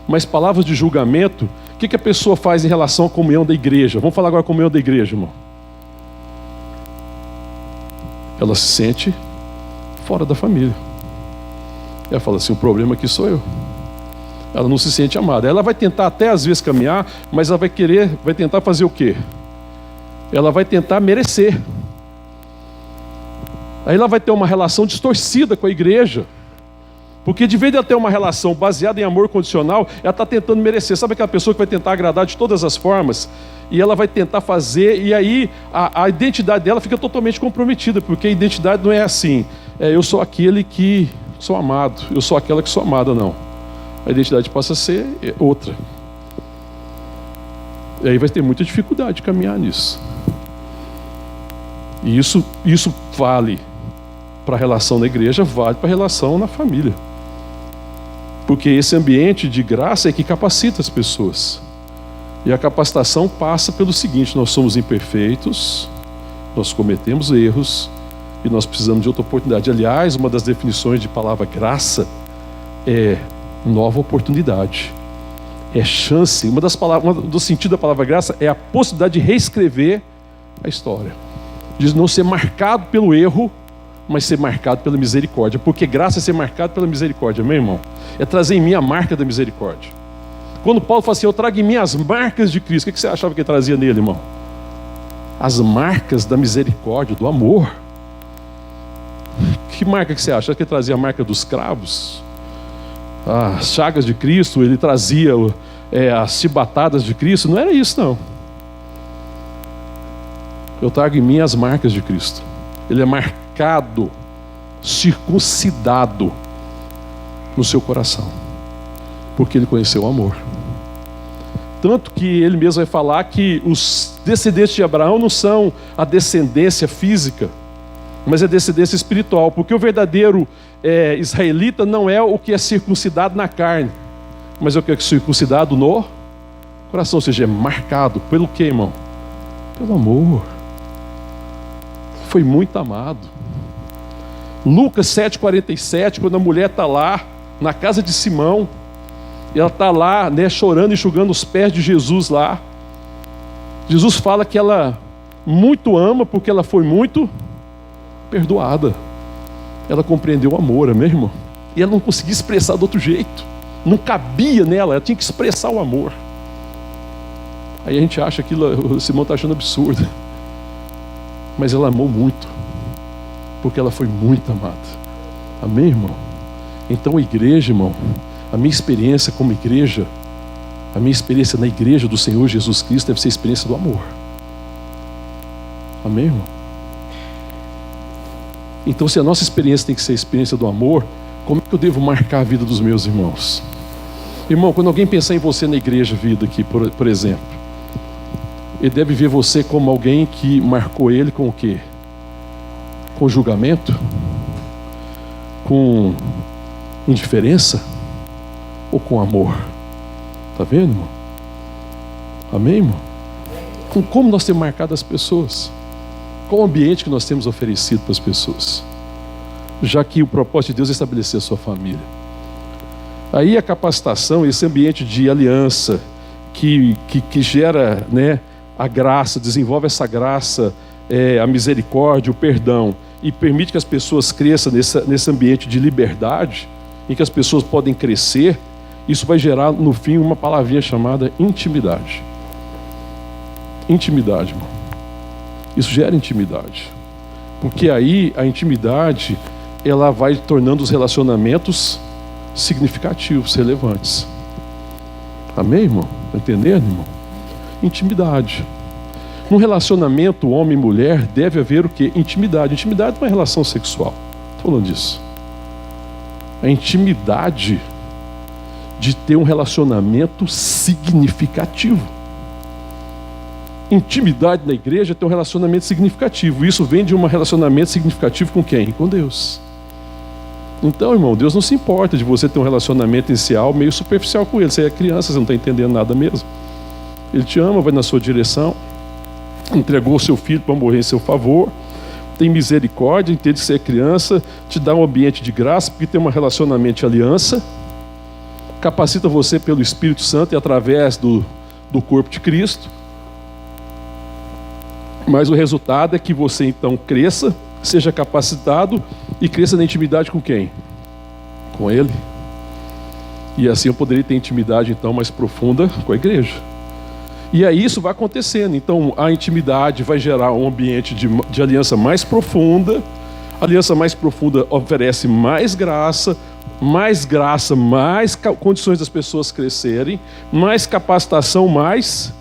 mas palavras de julgamento, o que a pessoa faz em relação à comunhão da igreja? Vamos falar agora da comunhão da igreja, irmão. Ela se sente fora da família. Ela fala assim, o problema aqui sou eu. Ela não se sente amada. Ela vai tentar até às vezes caminhar, mas ela vai tentar fazer o quê? Ela vai tentar merecer. Aí ela vai ter uma relação distorcida com a igreja. Porque de vez de ela ter uma relação baseada em amor condicional, ela está tentando merecer. Sabe aquela pessoa que vai tentar agradar de todas as formas? E ela vai tentar fazer, e aí a identidade dela fica totalmente comprometida, porque a identidade não é assim, eu sou aquele que sou amado, eu sou aquela que sou amada, não. A identidade passa a ser outra. E aí vai ter muita dificuldade de caminhar nisso. E isso vale para a relação na igreja, vale para a relação na família. Porque esse ambiente de graça é que capacita as pessoas. E a capacitação passa pelo seguinte, nós somos imperfeitos, nós cometemos erros, e nós precisamos de outra oportunidade. Aliás, uma das definições de palavra graça é nova oportunidade. É chance. Uma do sentido da palavra graça é a possibilidade de reescrever a história. De não ser marcado pelo erro, mas ser marcado pela misericórdia. Porque graça é ser marcado pela misericórdia, meu irmão. É trazer em mim a marca da misericórdia. Quando Paulo fala assim, eu trago em mim as marcas de Cristo, o que você achava que ele trazia nele, irmão? As marcas da misericórdia, do amor. Que marca que você acha? Que ele trazia a marca dos cravos? As chagas de Cristo, ele trazia as chibatadas de Cristo? Não era isso, não. Eu trago em mim as marcas de Cristo. Ele é marcado, circuncidado no seu coração, porque ele conheceu o amor. Tanto que ele mesmo vai falar que os descendentes de Abraão não são a descendência física, mas a descendência espiritual, porque o verdadeiro israelita não é o que é circuncidado na carne, mas é o que é circuncidado no coração, ou seja, é marcado pelo quê, irmão? Pelo amor. Foi muito amado. Lucas 7,47, quando a mulher está lá na casa de Simão, e ela está lá, né, chorando, enxugando os pés de Jesus lá. Jesus fala que ela muito ama porque ela foi muito perdoada. Ela compreendeu o amor, amém, irmão? E ela não conseguia expressar de outro jeito. não cabia nela, ela tinha que expressar o amor. Aí a gente acha aquilo, o Simão está achando absurdo. Mas ela amou muito, porque ela foi muito amada. Amém, irmão? Então a igreja, irmão, a minha experiência como igreja, a minha experiência na igreja do Senhor Jesus Cristo deve ser a experiência do amor. Amém, irmão? Então, se a nossa experiência tem que ser a experiência do amor, como é que eu devo marcar a vida dos meus irmãos? Irmão, quando alguém pensar em você na igreja vida aqui, por exemplo, ele deve ver você como alguém que marcou ele com o quê? Com julgamento? Com indiferença? Ou com amor? Está vendo, irmão? Amém, irmão? Com como nós temos marcado as pessoas? Qual o ambiente que nós temos oferecido para as pessoas? Já que o propósito de Deus é estabelecer a sua família. Aí a capacitação, esse ambiente de aliança que gera, né, a graça, desenvolve essa graça, a misericórdia, o perdão, e permite que as pessoas cresçam nesse ambiente de liberdade, em que as pessoas podem crescer, isso vai gerar no fim uma palavrinha chamada intimidade. Intimidade, irmão. Isso gera intimidade. Porque aí a intimidade, ela vai tornando os relacionamentos significativos, relevantes. Amém, irmão? Está entendendo, irmão? Intimidade. Num relacionamento homem e mulher deve haver o quê? Intimidade. Intimidade não é relação sexual. Estou falando disso. A intimidade de ter um relacionamento significativo. Intimidade na igreja é ter um relacionamento significativo. Isso vem de um relacionamento significativo com quem? Com Deus. Então, irmão, Deus não se importa de você ter um relacionamento inicial meio superficial com Ele. Você é criança, você não está entendendo nada mesmo. Ele te ama, vai na sua direção, entregou o seu filho para morrer em seu favor, tem misericórdia, entende que você é criança, te dá um ambiente de graça, porque tem um relacionamento de aliança, capacita você pelo Espírito Santo e através do corpo de Cristo. Mas o resultado é que você então cresça, seja capacitado e cresça na intimidade com quem? Com Ele. E assim eu poderia ter intimidade então mais profunda com a igreja. E aí isso vai acontecendo. Então a intimidade vai gerar um ambiente de aliança mais profunda. A aliança mais profunda oferece mais graça, mais condições das pessoas crescerem, mais capacitação, mais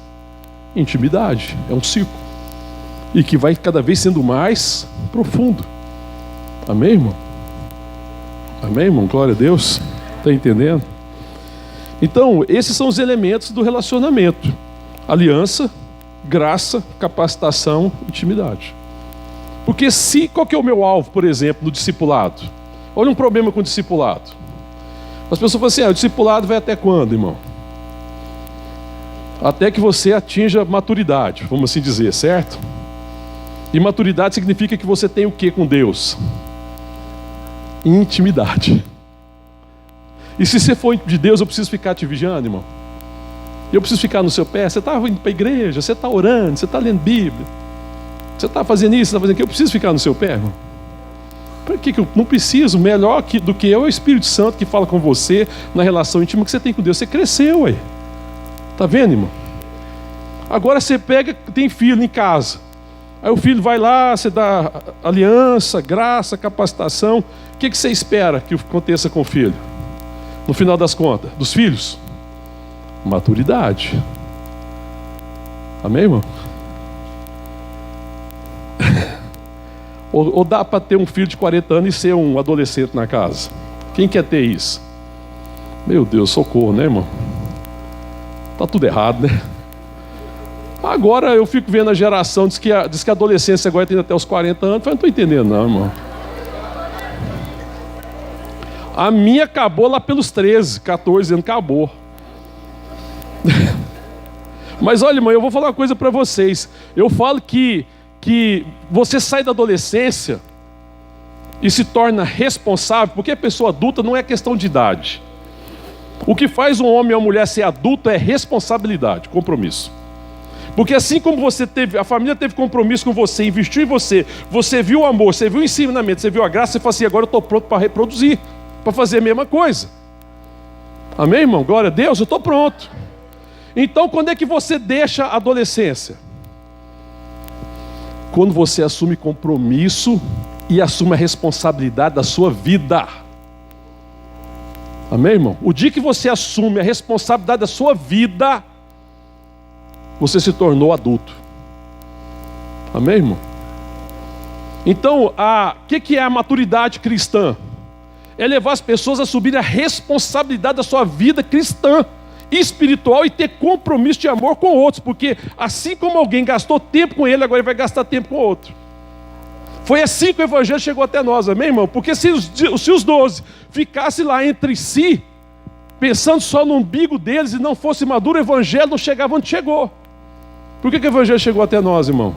intimidade. É um ciclo. E que vai cada vez sendo mais profundo. Amém, irmão? Amém, irmão? Glória a Deus. Está entendendo? Então, esses são os elementos do relacionamento. Aliança, graça, capacitação, intimidade. Porque qual que é o meu alvo, por exemplo, no discipulado? Olha um problema com o discipulado. As pessoas falam assim, o discipulado vai até quando, irmão? Até que você atinja maturidade, vamos assim dizer, certo? E maturidade significa que você tem o que com Deus? Intimidade. E se você for de Deus, eu preciso ficar te vigiando, irmão? Eu preciso ficar no seu pé? Você está indo para a igreja, você está orando, você está lendo Bíblia, você está fazendo isso, você está fazendo aquilo, eu preciso ficar no seu pé, irmão? Por que eu não preciso? Melhor do que eu é o Espírito Santo que fala com você na relação íntima que você tem com Deus. Você cresceu, ué. Está vendo, irmão? Agora você tem filho em casa. Aí o filho vai lá, você dá aliança, graça, capacitação. O que você espera que aconteça com o filho? No final das contas, dos filhos? Maturidade. Amém, irmão? Ou dá para ter um filho de 40 anos e ser um adolescente na casa? Quem quer ter isso? Meu Deus, socorro, né, irmão? Tá tudo errado, né? Agora eu fico vendo a geração, diz que a adolescência agora tem até os 40 anos. Eu não estou entendendo não, irmão. A minha acabou lá pelos 13, 14 anos, acabou. Mas olha, irmão, eu vou falar uma coisa para vocês. Eu falo que você sai da adolescência e se torna responsável, porque a pessoa adulta não é questão de idade. O que faz um homem ou uma mulher ser adulto é responsabilidade, compromisso. Porque assim como a família teve compromisso com você, investiu em você, você viu o amor, você viu o ensinamento, você viu a graça, você fala assim, agora eu estou pronto para reproduzir, para fazer a mesma coisa. Amém, irmão? Glória a Deus, eu estou pronto. Então, quando é que você deixa a adolescência? Quando você assume compromisso e assume a responsabilidade da sua vida. Amém, irmão? O dia que você assume a responsabilidade da sua vida, você se tornou adulto. Amém, irmão? Então, o que é a maturidade cristã? É levar as pessoas a subir a responsabilidade da sua vida cristã, espiritual, e ter compromisso de amor com outros, porque assim como alguém gastou tempo com ele, agora ele vai gastar tempo com outro. Foi assim que o evangelho chegou até nós, amém, irmão? Porque se os 12 ficassem lá entre si, pensando só no umbigo deles e não fosse maduro, o evangelho não chegava onde chegou. Por que o evangelho chegou até nós, irmão?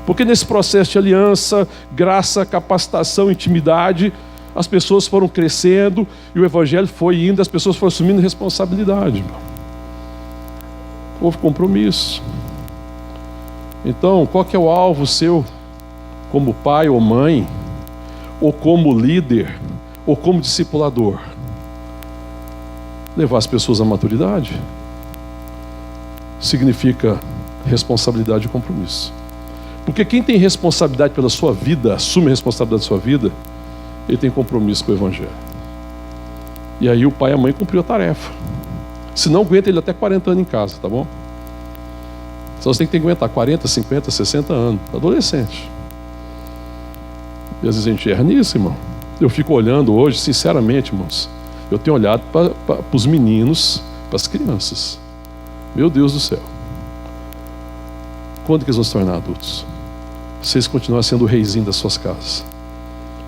Porque nesse processo de aliança, graça, capacitação, intimidade, as pessoas foram crescendo e o evangelho foi indo, as pessoas foram assumindo responsabilidade, irmão. Houve compromisso. Então, qual que é o alvo seu, como pai ou mãe, ou como líder, ou como discipulador? Levar as pessoas à maturidade significa responsabilidade e compromisso. Porque quem tem responsabilidade pela sua vida, assume a responsabilidade da sua vida, ele tem compromisso com o evangelho. E aí o pai e a mãe cumpriu a tarefa. Se não, aguenta ele até 40 anos em casa, tá bom? Só você tem que aguentar 40, 50, 60 anos, adolescente. E às vezes a gente erra nisso, irmão. Eu fico olhando hoje, sinceramente, irmãos, eu tenho olhado para os meninos, para as crianças. Meu Deus do céu. Quando que eles vão se tornar adultos? Vocês continuam sendo o reizinho das suas casas.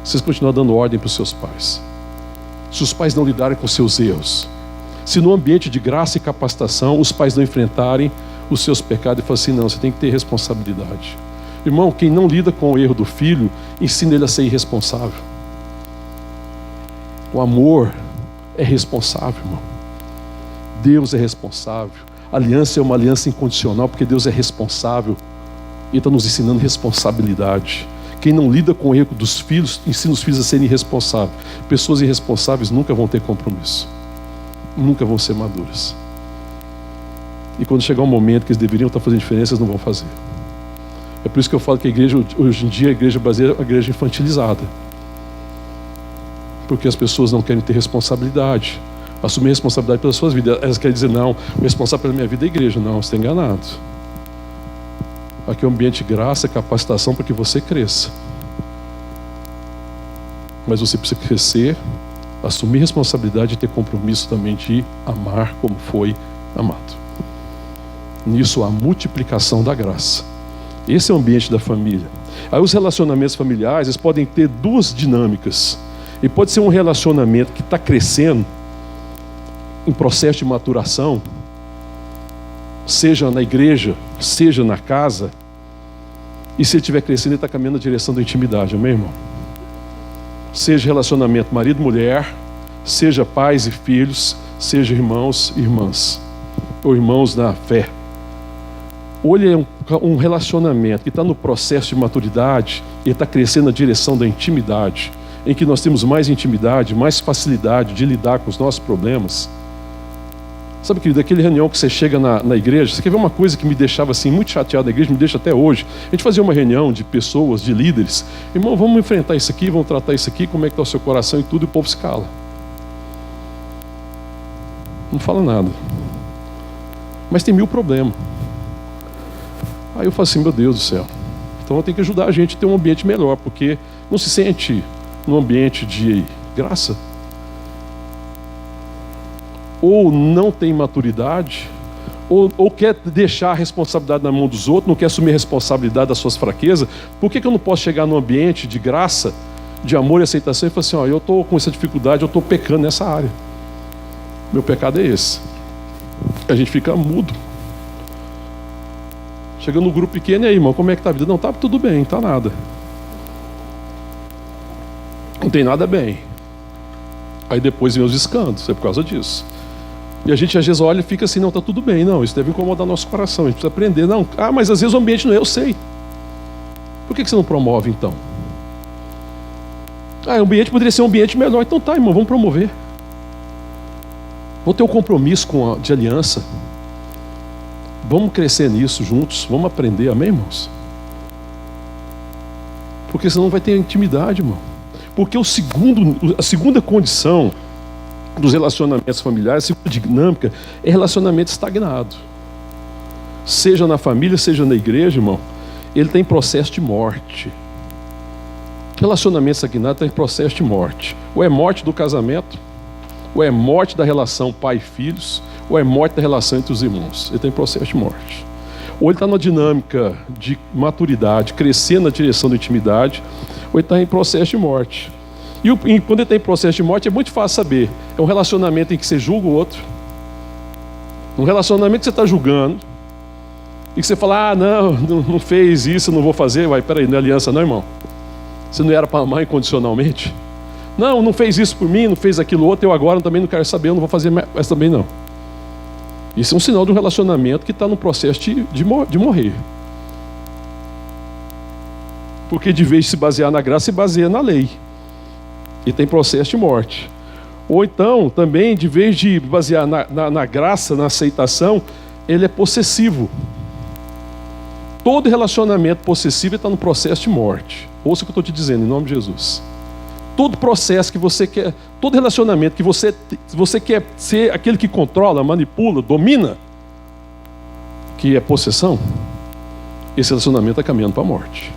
Vocês continuam dando ordem para os seus pais. Se os pais não lidarem com seus erros, se no ambiente de graça e capacitação os pais não enfrentarem os seus pecados e falam assim, não, você tem que ter responsabilidade. Irmão, quem não lida com o erro do filho, ensina ele a ser irresponsável. O amor é responsável, irmão. Deus é responsável. A aliança é uma aliança incondicional, porque Deus é responsável. Ele está nos ensinando responsabilidade. Quem não lida com o erro dos filhos, ensina os filhos a serem irresponsáveis. Pessoas irresponsáveis nunca vão ter compromisso. Nunca vão ser maduras. E quando chegar um momento que eles deveriam estar fazendo diferença, eles não vão fazer. É por isso que eu falo que a igreja, hoje em dia, a igreja brasileira é uma igreja infantilizada. Porque as pessoas não querem ter responsabilidade. Assumir responsabilidade pelas suas vidas. Elas querem dizer, não, o responsável pela minha vida é a igreja. Não, você está enganado. Aqui é um ambiente de graça, capacitação para que você cresça. Mas você precisa crescer, assumir responsabilidade e ter compromisso também de amar como foi amado. Nisso há multiplicação da graça. Esse é o ambiente da família. Aí os relacionamentos familiares, eles podem ter duas dinâmicas. E pode ser um relacionamento que está crescendo, em processo de maturação, seja na igreja, seja na casa, e se ele estiver crescendo, ele está caminhando na direção da intimidade, amém, irmão? Seja relacionamento marido-mulher, seja pais e filhos, seja irmãos e irmãs, ou irmãos na fé. Ou ele é um relacionamento que está no processo de maturidade, e está crescendo na direção da intimidade, em que nós temos mais intimidade, mais facilidade de lidar com os nossos problemas. Sabe, querido, aquele reunião que você chega na igreja, você quer ver uma coisa que me deixava assim muito chateado na igreja, me deixa até hoje. A gente fazia uma reunião de pessoas, de líderes. Irmão, vamos enfrentar isso aqui, vamos tratar isso aqui, como é que está o seu coração e tudo, e o povo se cala. Não fala nada. Mas tem 1000 problemas. Aí eu falo assim, meu Deus do céu. Então tem que ajudar a gente a ter um ambiente melhor, porque não se sente num ambiente de graça. Ou não tem maturidade, ou quer deixar a responsabilidade na mão dos outros, não quer assumir a responsabilidade das suas fraquezas. Por que eu não posso chegar num ambiente de graça, de amor e aceitação e falar assim, ó, eu estou com essa dificuldade, eu estou pecando nessa área. Meu pecado é esse. A gente fica mudo. Chega no grupo pequeno, e aí, irmão, como é que está a vida? Não, tá tudo bem, não tá nada. Não tem nada bem. Aí depois vem os escândalos, é por causa disso. E a gente às vezes olha e fica assim, não, está tudo bem. Não, isso deve incomodar nosso coração, a gente precisa aprender. Não, mas às vezes o ambiente não é, eu sei. Por que você não promove então? O ambiente poderia ser um ambiente melhor. Então tá, irmão, vamos promover. Vamos ter um compromisso de aliança. Vamos crescer nisso juntos. Vamos aprender, amém, irmãos? Porque senão não vai ter intimidade, irmão. Porque a segunda condição dos relacionamentos familiares, a segunda dinâmica, é relacionamento estagnado. Seja na família, seja na igreja, irmão, ele está em processo de morte. Relacionamento estagnado está em processo de morte. Ou é morte do casamento, ou é morte da relação pai e filhos, ou é morte da relação entre os irmãos. Ele está em processo de morte. Ou ele está numa dinâmica de maturidade, crescendo na direção da intimidade, ou ele está em processo de morte. E quando ele está em processo de morte, é muito fácil saber. É um relacionamento em que você julga o outro. Um relacionamento que você está julgando, e que você fala, não fez isso, não vou fazer. Peraí, não é aliança não, irmão? Você não era para amar incondicionalmente? Não fez isso por mim, não fez aquilo outro, eu agora também não quero saber, eu não vou fazer mais também não. Isso é um sinal de um relacionamento que está no processo de morrer. Porque de vez de se basear na graça, se baseia na lei. E tem processo de morte. Ou então, também, de vez de basear na graça, na aceitação, ele é possessivo. Todo relacionamento possessivo está no processo de morte. Ouça o que eu estou te dizendo, em nome de Jesus. Todo processo que você quer, todo relacionamento que você quer ser aquele que controla, manipula, domina, que é possessão, esse relacionamento está caminhando para a morte.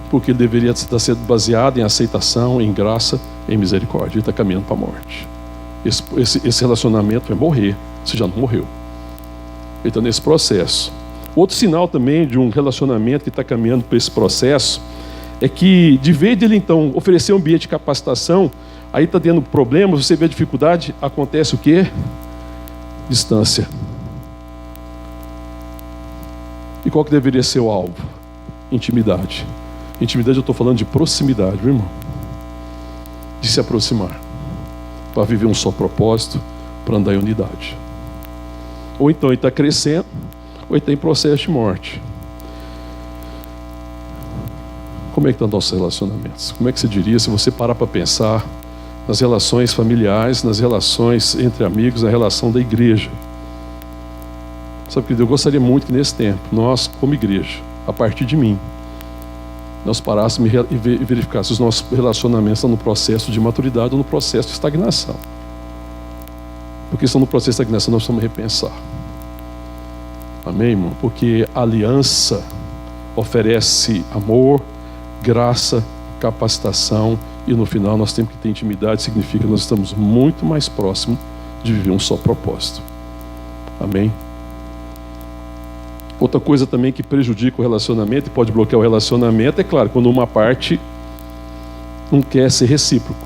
Porque ele deveria estar sendo baseado em aceitação, em graça, em misericórdia. Ele está caminhando para a morte. Esse relacionamento vai morrer, se já não morreu. Ele está nesse processo. Outro sinal também de um relacionamento que está caminhando para esse processo é que, de vez dele então oferecer um ambiente de capacitação, aí está tendo problemas, você vê a dificuldade, acontece o quê? Distância. E qual que deveria ser o alvo? Intimidade. Intimidade, eu estou falando de proximidade, viu, irmão? De se aproximar, para viver um só propósito, para andar em unidade. Ou então ele está crescendo, ou ele está em processo de morte. Como é que estão nossos relacionamentos? Como é que você diria, se você parar para pensar nas relações familiares, nas relações entre amigos, na relação da igreja? Sabe, querido, eu gostaria muito que nesse tempo, nós, como igreja, a partir de mim, nós parássemos e verificássemos se os nossos relacionamentos estão no processo de maturidade ou no processo de estagnação. Porque estão no processo de estagnação, nós precisamos repensar. Amém, irmão? Porque a aliança oferece amor, graça, capacitação, e no final nós temos que ter intimidade, significa que nós estamos muito mais próximos de viver um só propósito. Amém? Outra coisa também que prejudica o relacionamento e pode bloquear o relacionamento é, claro, quando uma parte não quer ser recíproco.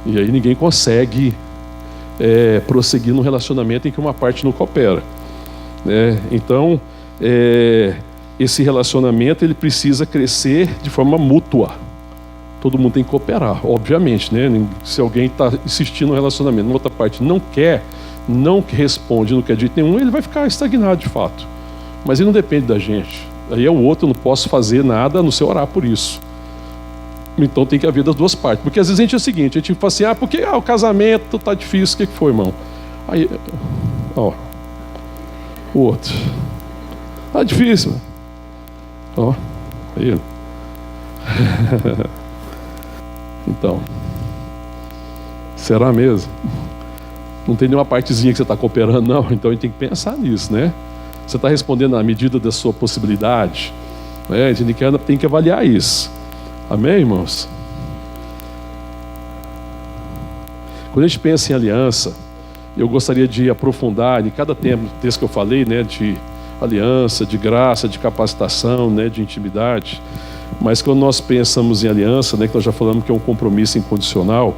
E aí ninguém consegue prosseguir num relacionamento em que uma parte não coopera. Então, esse relacionamento ele precisa crescer de forma mútua. Todo mundo tem que cooperar, obviamente, né? Se alguém está insistindo no relacionamento, outra parte não quer, não responde, não quer de jeito nenhum, ele vai ficar estagnado de fato. Mas ele não depende da gente. Aí é o outro, eu não posso fazer nada a não ser orar por isso. Então tem que haver das duas partes. Porque às vezes a gente é o seguinte, a gente fala assim, porque o casamento está difícil, o que foi, irmão? Aí, ó, o outro. Está difícil, mano. Ó, aí. Então, será mesmo? Não tem nenhuma partezinha que você está cooperando, não. Então a gente tem que pensar nisso, né? Você está respondendo à medida da sua possibilidade, né? A gente tem que avaliar isso. Amém, irmãos? Quando a gente pensa em aliança, eu gostaria de aprofundar em cada texto que eu falei, né, de aliança, de graça, de capacitação, né, de intimidade. Mas quando nós pensamos em aliança, né, que nós já falamos que é um compromisso incondicional,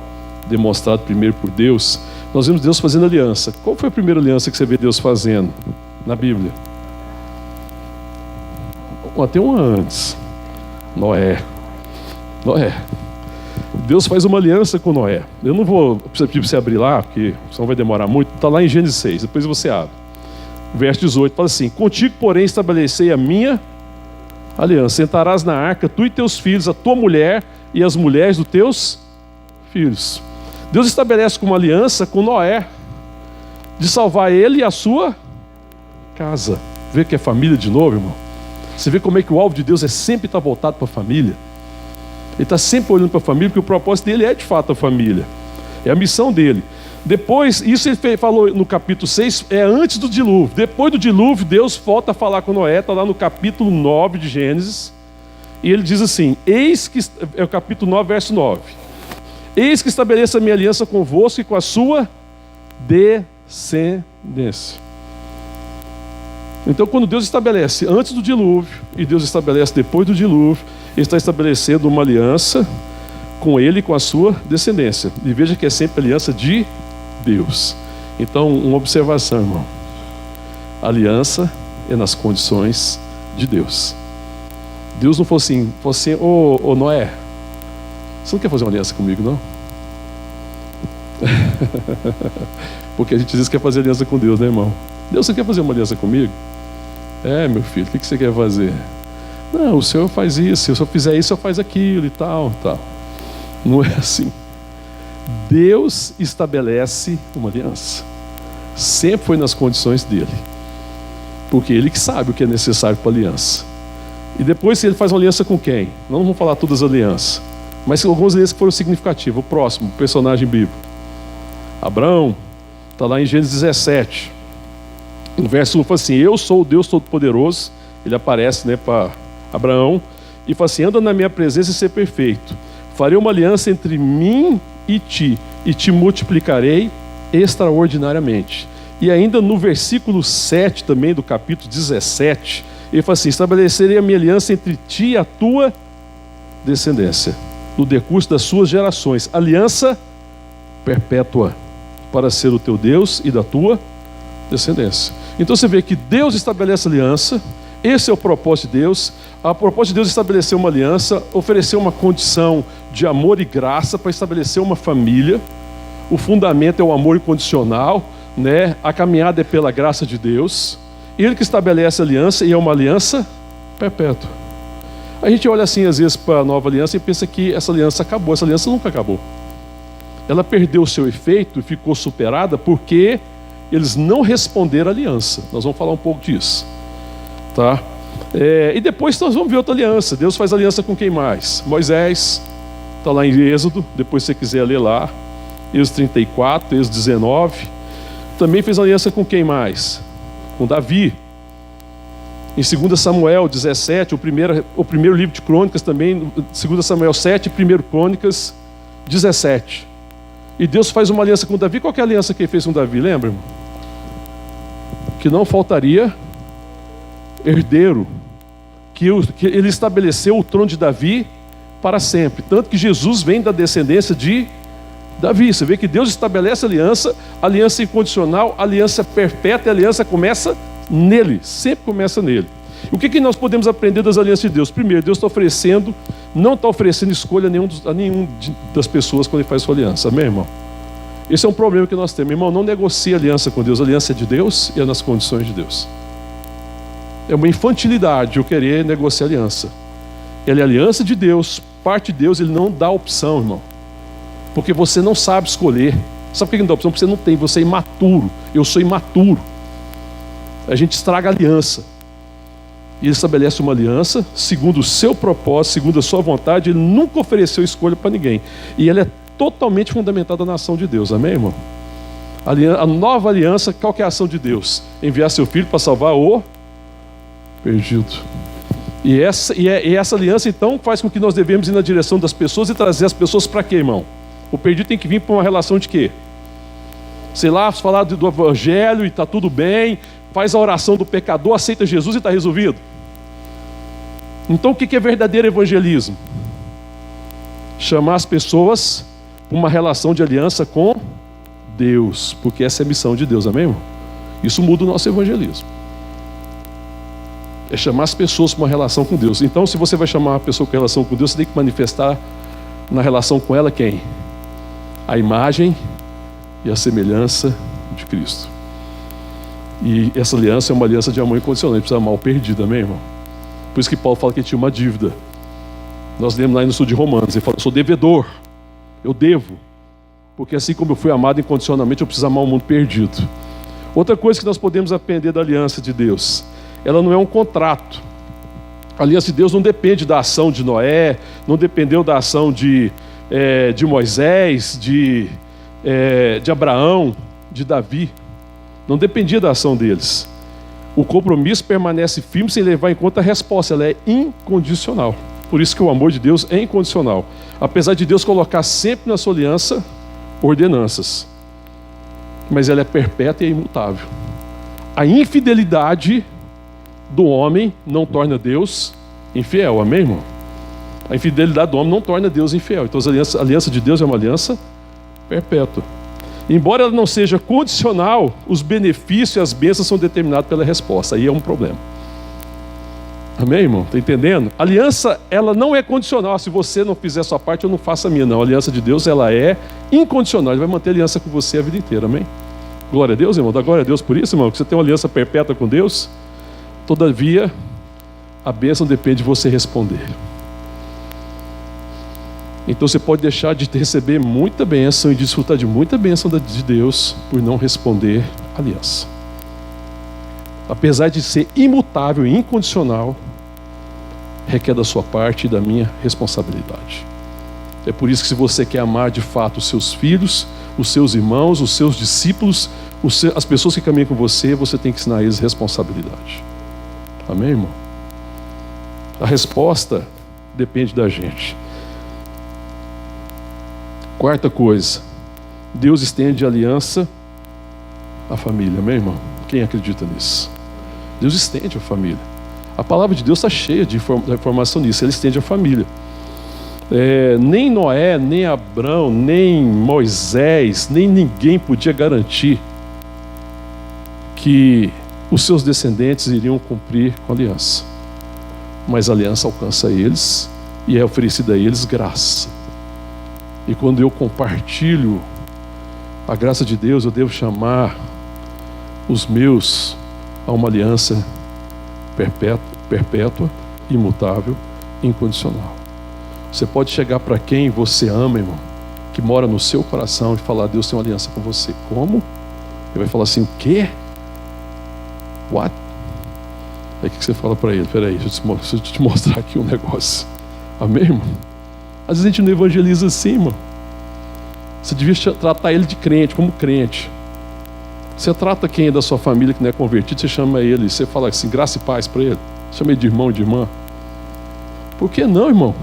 demonstrado primeiro por Deus, nós vemos Deus fazendo aliança. Qual foi a primeira aliança que você vê Deus fazendo na Bíblia? Tem uma antes. Noé. Deus faz uma aliança com Noé. Eu não vou pedir para você abrir lá, porque senão vai demorar muito. Está lá em Gênesis 6, depois você abre. Verso 18 fala assim: contigo, porém, estabelecei a minha aliança. Sentarás na arca, tu e teus filhos, a tua mulher e as mulheres dos teus filhos. Deus estabelece uma aliança com Noé, de salvar ele e a sua casa. Vê que é família de novo, irmão? Você vê como é que o alvo de Deus é sempre estar voltado para a família. Ele está sempre olhando para a família, porque o propósito dele é de fato a família. É a missão dele. Depois, isso ele falou no capítulo 6, é antes do dilúvio. Depois do dilúvio, Deus volta a falar com Noé, está lá no capítulo 9 de Gênesis. E ele diz assim, é o capítulo 9, verso 9. Eis que estabeleço a minha aliança convosco e com a sua descendência. Então, quando Deus estabelece antes do dilúvio e Deus estabelece depois do dilúvio, Ele está estabelecendo uma aliança com ele e com a sua descendência. E veja que é sempre aliança de Deus. Então, uma observação, irmão. A aliança é nas condições de Deus. Deus não falou assim, ô Noé, você não quer fazer uma aliança comigo, não? Porque a gente diz que quer fazer aliança com Deus, né, irmão? Deus, você quer fazer uma aliança comigo? É, meu filho, o que você quer fazer? Não, o Senhor faz isso, se eu fizer isso, eu faz aquilo e tal, tal. Não é assim. Deus estabelece uma aliança. Sempre foi nas condições dele. Porque ele que sabe o que é necessário para a aliança. E depois ele faz uma aliança com quem? Não vamos falar todas as alianças, mas algumas alianças que foram significativas. O próximo, personagem bíblico. Abraão, está lá em Gênesis 17. No verso 1 fala assim, eu sou o Deus Todo-Poderoso. Ele aparece, né, para Abraão e fala assim, anda na minha presença e ser perfeito. Farei uma aliança entre mim e te multiplicarei extraordinariamente. E ainda no versículo 7 também do capítulo 17, ele fala assim, estabelecerei a minha aliança entre ti e a tua descendência, no decurso das suas gerações, aliança perpétua, para ser o teu Deus e da tua descendência. Então você vê que Deus estabelece aliança, esse é o propósito de Deus. A propósito de Deus estabelecer uma aliança, oferecer uma condição de amor e graça para estabelecer uma família. O fundamento é o amor incondicional, né? A caminhada é pela graça de Deus. Ele que estabelece a aliança e é uma aliança perpétua. A gente olha assim às vezes para a nova aliança e pensa que essa aliança acabou. Essa aliança nunca acabou. Ela perdeu o seu efeito e ficou superada porque eles não responderam à aliança. Nós vamos falar um pouco disso, tá? E depois nós vamos ver outra aliança. Deus faz aliança com quem mais? Moisés, está lá em Êxodo, depois se você quiser ler lá, Êxodo 34, Êxodo 19. Também fez aliança com quem mais? Com Davi. Em 2 Samuel 17, o primeiro livro de Crônicas também, 2 Samuel 7 e 1 Crônicas 17. E Deus faz uma aliança com Davi. Qual que é a aliança que ele fez com Davi? Lembra, irmão? Que não faltaria herdeiro. Que ele estabeleceu o trono de Davi para sempre. Tanto que Jesus vem da descendência de Davi. Você vê que Deus estabelece aliança incondicional, aliança perpétua, e a aliança começa nele. Sempre começa nele. O que nós podemos aprender das alianças de Deus? Primeiro, Deus não está oferecendo escolha a nenhum das pessoas quando ele faz sua aliança. Amém, irmão? Esse é um problema que nós temos. Irmão, não negocie aliança com Deus. A aliança é de Deus e é nas condições de Deus. É uma infantilidade eu querer negociar aliança. Ela é aliança de Deus, parte de Deus, ele não dá opção, irmão. Porque você não sabe escolher. Sabe por que não dá opção? Porque você não tem, você é imaturo. Eu sou imaturo. A gente estraga a aliança. E ele estabelece uma aliança segundo o seu propósito, segundo a sua vontade. Ele nunca ofereceu escolha para ninguém. E ela é totalmente fundamentada na ação de Deus. Amém, irmão? A nova aliança, qual que é a ação de Deus? Enviar seu filho para salvar o perdido. E essa aliança, então, faz com que nós devemos ir na direção das pessoas e trazer as pessoas para quê, irmão? O perdido tem que vir para uma relação de quê? Sei lá, falar do evangelho e está tudo bem, faz a oração do pecador, aceita Jesus e está resolvido. Então o que é verdadeiro evangelismo? Chamar as pessoas para uma relação de aliança com Deus, porque essa é a missão de Deus, amém, irmão? Isso muda o nosso evangelismo. É chamar as pessoas para uma relação com Deus. Então, se você vai chamar uma pessoa com relação com Deus, você tem que manifestar na relação com ela quem? A imagem e a semelhança de Cristo. E essa aliança é uma aliança de amor incondicional. Ele precisa amar o perdido, amém, irmão? Por isso que Paulo fala que ele tinha uma dívida. Nós lemos lá no estudo de Romanos, ele fala, eu sou devedor, eu devo. Porque assim como eu fui amado incondicionalmente, eu preciso amar o mundo perdido. Outra coisa que nós podemos aprender da aliança de Deus, ela não é um contrato. A aliança de Deus não depende da ação de Noé, não dependeu da ação de Moisés, de Abraão, de Davi. Não dependia da ação deles. O compromisso permanece firme sem levar em conta a resposta, ela é incondicional. Por isso que o amor de Deus é incondicional. Apesar de Deus colocar sempre na sua aliança ordenanças, mas ela é perpétua e imutável. A infidelidade do homem não torna Deus infiel, amém, irmão? A infidelidade do homem não torna Deus infiel. Então a aliança de Deus é uma aliança perpétua. Embora ela não seja condicional, os benefícios e as bênçãos são determinados pela resposta. Aí é um problema. Amém, irmão? Está entendendo? A aliança, ela não é condicional. Se você não fizer a sua parte, eu não faço a minha. Não, a aliança de Deus, ela é incondicional. Ele vai manter a aliança com você a vida inteira, amém? Glória a Deus, irmão. Dá glória a Deus por isso, irmão, que você tem uma aliança perpétua com Deus. Todavia, a bênção depende de você responder. Então você pode deixar de receber muita bênção e desfrutar de muita bênção de Deus por não responder a aliança. Apesar de ser imutável e incondicional, requer da sua parte e da minha responsabilidade. É por isso que se você quer amar de fato os seus filhos, os seus irmãos, os seus discípulos, as pessoas que caminham com você, você tem que ensinar a eles responsabilidade. Amém, irmão? A resposta depende da gente. Quarta coisa, Deus estende a aliança à família, amém, irmão? Quem acredita nisso? Deus estende a família. A palavra de Deus está cheia de informação nisso, Ele estende a família. Nem Noé, nem Abraão, nem Moisés, nem ninguém podia garantir que os seus descendentes iriam cumprir com a aliança. Mas a aliança alcança eles e é oferecida a eles graça. E quando eu compartilho a graça de Deus, eu devo chamar os meus a uma aliança perpétua, imutável, incondicional. Você pode chegar para quem você ama, irmão, que mora no seu coração, e falar: Deus tem uma aliança com você. Como? Ele vai falar assim: o quê? What? Aí o que você fala para ele? Peraí, deixa eu te mostrar aqui um negócio. Amém, irmão? Às vezes a gente não evangeliza assim, irmão. Você devia tratar ele de crente, como crente. Você trata quem é da sua família que não é convertido, você chama ele, você fala assim, graça e paz para ele. Chama ele de irmão, de irmã. Por que não, irmão?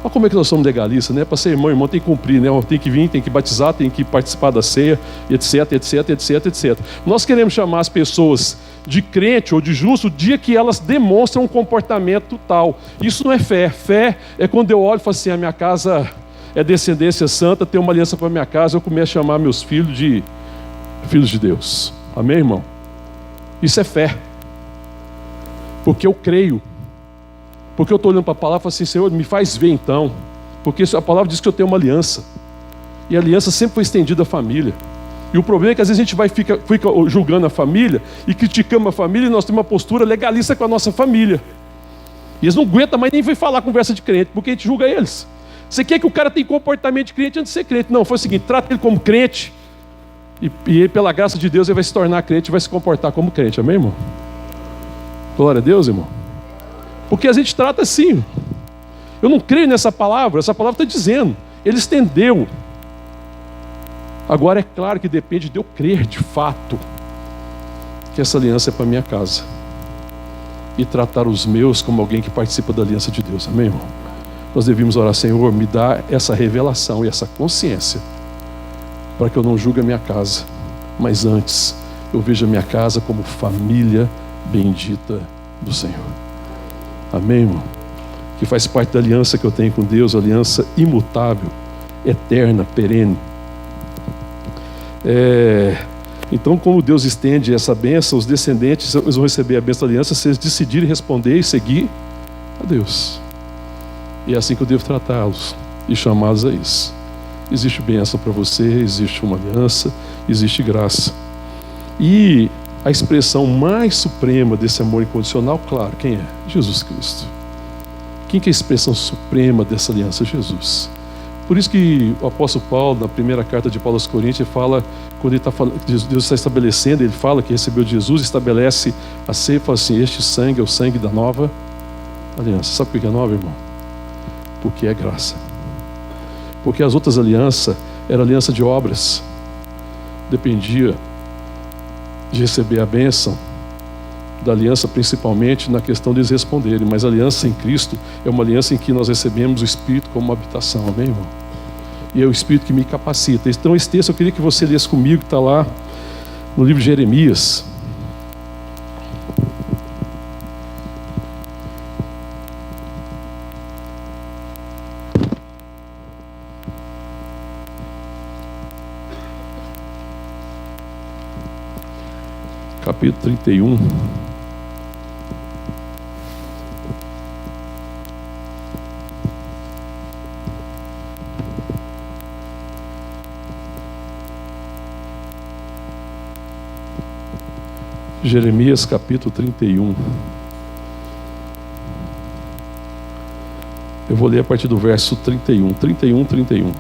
Olha como é que nós somos legalistas, né? Para ser irmão tem que cumprir, né? Tem que vir, tem que batizar, tem que participar da ceia, etc, etc, etc, etc. Nós queremos chamar as pessoas de crente ou de justo o dia que elas demonstram um comportamento tal. Isso não é fé. Fé é quando eu olho e falo assim: a minha casa é descendência santa, tem uma aliança para a minha casa, eu começo a chamar meus filhos de filhos de Deus. Amém, irmão? Isso é fé. Porque eu creio. Porque eu estou olhando para a palavra e falo assim: Senhor, me faz ver então. Porque a palavra diz que eu tenho uma aliança. E a aliança sempre foi estendida à família. E o problema é que às vezes a gente fica julgando a família e criticamos a família, e nós temos uma postura legalista com a nossa família. E eles não aguentam mais nem vir falar conversa de crente, porque a gente julga eles. Você quer que o cara tenha comportamento de crente antes de ser crente? Não, foi o seguinte: trata ele como crente. E ele, pela graça de Deus, ele vai se tornar crente e vai se comportar como crente. Amém, irmão? Glória a Deus, irmão. Porque a gente trata assim. Eu não creio nessa palavra. Essa palavra está dizendo: Ele estendeu. Agora é claro que depende de eu crer de fato que essa aliança é para minha casa e tratar os meus como alguém que participa da aliança de Deus. Amém, irmão? Nós devemos orar: Senhor, me dá essa revelação e essa consciência para que eu não julgue a minha casa, mas antes eu veja a minha casa como família bendita do Senhor. Amém, irmão? Que faz parte da aliança que eu tenho com Deus, aliança imutável, eterna, perene. Então, como Deus estende essa bênção, os descendentes eles vão receber a bênção da aliança se eles decidirem responder e seguir a Deus. E é assim que eu devo tratá-los e chamá-los a isso. Existe bênção para você, existe uma aliança, existe graça. E a expressão mais suprema desse amor incondicional, claro, quem é? Jesus Cristo. Quem que é a expressão suprema dessa aliança? Jesus. Por isso que o apóstolo Paulo, na primeira carta de Paulo aos Coríntios, ele fala, quando ele está falando, Deus está estabelecendo, ele fala que recebeu de Jesus, estabelece a ceia e fala assim: este sangue é o sangue da nova aliança. Sabe por que é nova, irmão? Porque é graça. Porque as outras alianças eram aliança de obras, dependia de receber a bênção da aliança, principalmente na questão de eles responderem. Mas a aliança em Cristo é uma aliança em que nós recebemos o Espírito como uma habitação, amém, irmão? E é o Espírito que me capacita. Então esse texto eu queria que você lesse comigo, que está lá no livro de Jeremias. Capítulo 31. Jeremias capítulo 31. Eu vou ler a partir do verso 31. 31.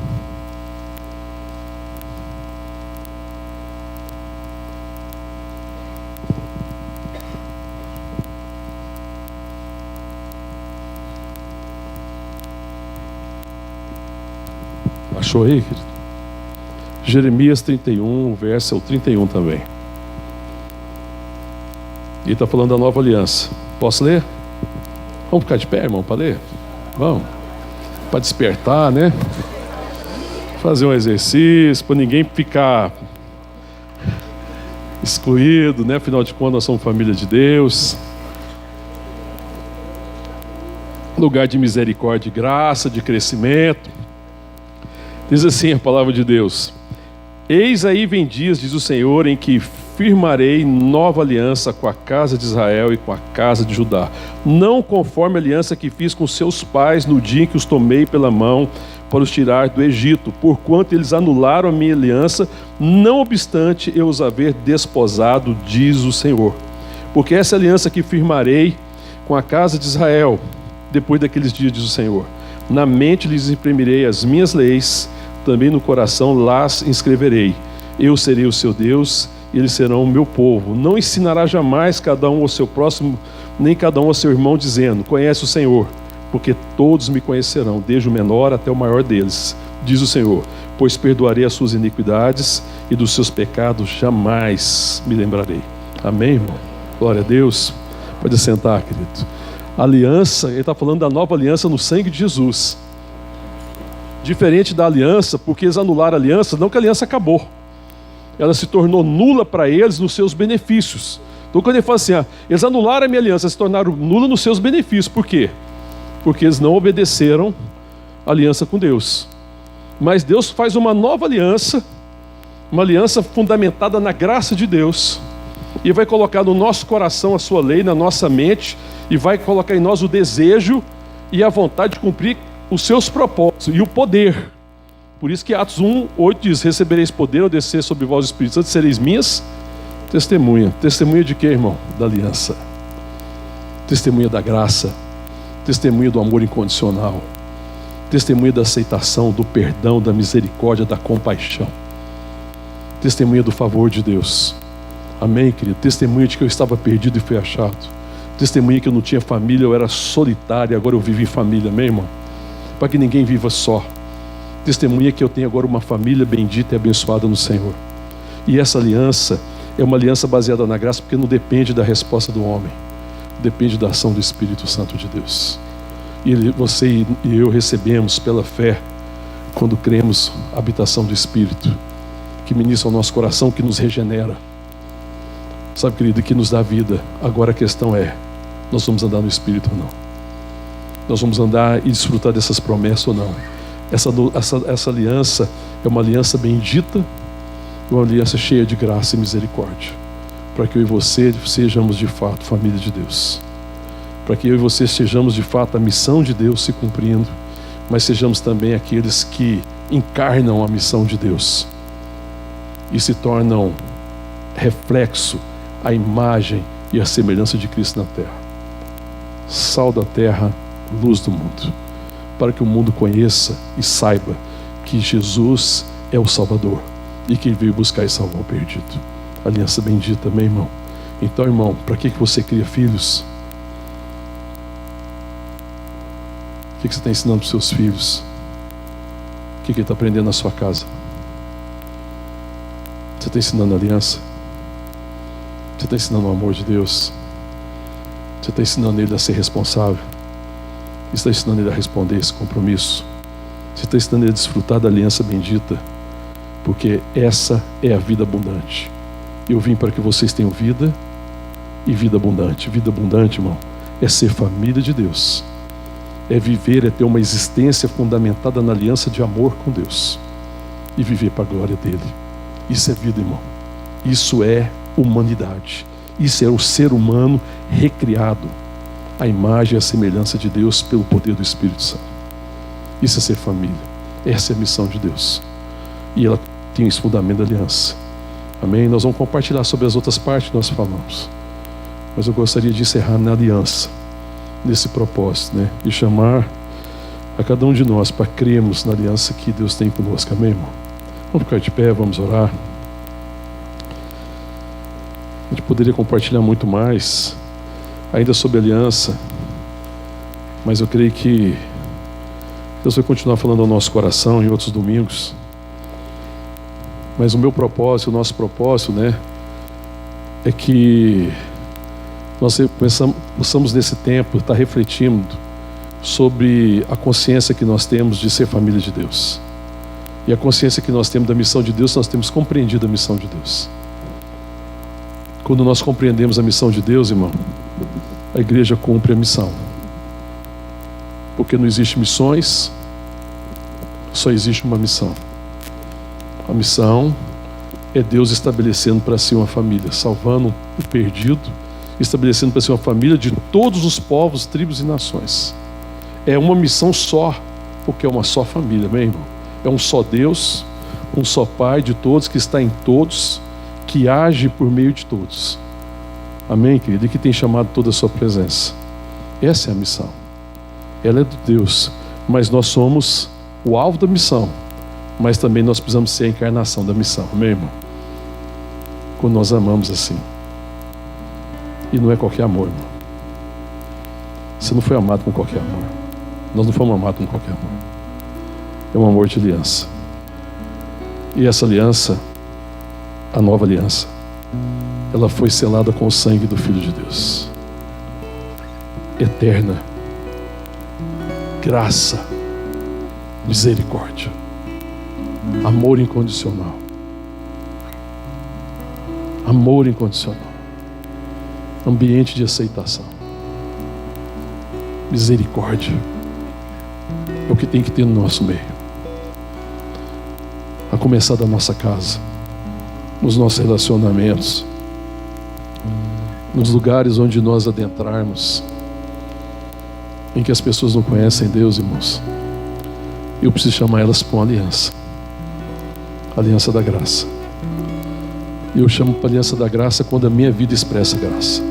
Achou aí, querido? Jeremias 31, o verso é o 31 também. E está falando da nova aliança. Posso ler? Vamos ficar de pé, irmão, para ler? Vamos. Para despertar, né? Fazer um exercício, para ninguém ficar excluído, né? Afinal de contas, nós somos família de Deus. Lugar de misericórdia e graça, de crescimento. Diz assim a palavra de Deus: eis aí vem dias, diz o Senhor, em que firmarei nova aliança com a casa de Israel e com a casa de Judá, não conforme a aliança que fiz com seus pais no dia em que os tomei pela mão para os tirar do Egito, porquanto eles anularam a minha aliança, não obstante eu os haver desposado, diz o Senhor. Porque essa aliança que firmarei com a casa de Israel, depois daqueles dias, diz o Senhor, na mente lhes imprimirei as minhas leis, também no coração las inscreverei. Eu serei o seu Deus, e eles serão o meu povo. Não ensinará jamais cada um ao seu próximo, nem cada um ao seu irmão, dizendo: conhece o Senhor, porque todos me conhecerão, desde o menor até o maior deles, diz o Senhor, pois perdoarei as suas iniquidades e dos seus pecados jamais me lembrarei. Amém, irmão? Glória a Deus. Pode sentar, querido. Aliança, ele está falando da nova aliança no sangue de Jesus. Diferente da aliança, porque eles anularam a aliança, não que a aliança acabou. Ela se tornou nula para eles nos seus benefícios. Então quando ele fala assim, eles anularam a minha aliança, se tornaram nula nos seus benefícios. Por quê? Porque eles não obedeceram a aliança com Deus. Mas Deus faz uma nova aliança, uma aliança fundamentada na graça de Deus, e vai colocar no nosso coração a sua lei, na nossa mente, e vai colocar em nós o desejo e a vontade de cumprir os seus propósitos e o poder. Por isso que Atos 1:8 diz: recebereis poder ao descer sobre vós o Espírito Santo, sereis minhas testemunha. Testemunha de quê, irmão? Da aliança. Testemunha da graça. Testemunha do amor incondicional. Testemunha da aceitação, do perdão, da misericórdia, da compaixão. Testemunha do favor de Deus. Amém, querido? Testemunha de que eu estava perdido e fui achado. Testemunha que eu não tinha família, eu era solitário, agora eu vivo em família, amém, irmão? Para que ninguém viva só. Testemunha que eu tenho agora uma família bendita e abençoada no Senhor. E essa aliança é uma aliança baseada na graça, porque não depende da resposta do homem, depende da ação do Espírito Santo de Deus. E você e eu recebemos pela fé, quando cremos, a habitação do Espírito, que ministra ao nosso coração, que nos regenera. Sabe, querido, que nos dá vida. Agora a questão é, nós vamos andar no Espírito ou não? Nós vamos andar e desfrutar dessas promessas ou não? Essa aliança é uma aliança bendita, uma aliança cheia de graça e misericórdia, para que eu e você sejamos de fato família de Deus, para que eu e você sejamos de fato a missão de Deus se cumprindo, mas sejamos também aqueles que encarnam a missão de Deus e se tornam reflexo, a imagem e a semelhança de Cristo na terra. Sal da terra, luz do mundo, para que o mundo conheça e saiba que Jesus é o Salvador e que Ele veio buscar e salvar o perdido. Aliança bendita, amém, irmão? Então, irmão, para que você cria filhos? O que você está ensinando para os seus filhos? O que ele está aprendendo na sua casa? Você está ensinando aliança? Você está ensinando o amor de Deus? Você está ensinando ele a ser responsável? Você está ensinando ele a responder esse compromisso? Você está ensinando ele a desfrutar da aliança bendita? Porque essa é a vida abundante. Eu vim para que vocês tenham vida e vida abundante. Vida abundante, irmão, é ser família de Deus. É viver, é ter uma existência fundamentada na aliança de amor com Deus. E viver para a glória dele. Isso é vida, irmão. Isso é humanidade. Isso é o ser humano recriado à imagem e à semelhança de Deus pelo poder do Espírito Santo. Isso é ser família. Essa é a missão de Deus. E ela tem esse fundamento da aliança. Amém? Nós vamos compartilhar sobre as outras partes que nós falamos. Mas eu gostaria de encerrar na aliança, nesse propósito, né? E chamar a cada um de nós para crermos na aliança que Deus tem conosco. Amém, irmão? Vamos ficar de pé, vamos orar. A gente poderia compartilhar muito mais ainda sobre aliança, mas eu creio que Deus vai continuar falando ao nosso coração em outros domingos. Mas o meu propósito, o nosso propósito, né, é que nós possamos nesse tempo estar refletindo sobre a consciência que nós temos de ser família de Deus. E a consciência que nós temos da missão de Deus, nós temos compreendido a missão de Deus. Quando nós compreendemos a missão de Deus, irmão, a igreja cumpre a missão. Porque não existe missões, só existe uma missão. A missão é Deus estabelecendo para si uma família, salvando o perdido, estabelecendo para si uma família de todos os povos, tribos e nações. É uma missão só, porque é uma só família, amém, irmão? É um só Deus, um só Pai de todos, que está em todos, que age por meio de todos. Amém, querido? E que tem chamado toda a sua presença. Essa é a missão. Ela é de Deus, mas nós somos o alvo da missão, mas também nós precisamos ser a encarnação da missão, amém, irmão? Quando nós amamos assim. E não é qualquer amor, irmão. Você não foi amado com qualquer amor. Nós não fomos amados com qualquer amor. É um amor de aliança. E essa aliança, a nova aliança, ela foi selada com o sangue do Filho de Deus. Eterna. Graça. Misericórdia. Amor incondicional. Amor incondicional. Ambiente de aceitação. Misericórdia. É o que tem que ter no nosso meio. A começar da nossa casa, nos nossos relacionamentos, nos lugares onde nós adentrarmos, em que as pessoas não conhecem Deus, irmãos. Eu preciso chamar elas para uma aliança. Aliança da graça. Eu chamo para aliança da graça quando a minha vida expressa graça.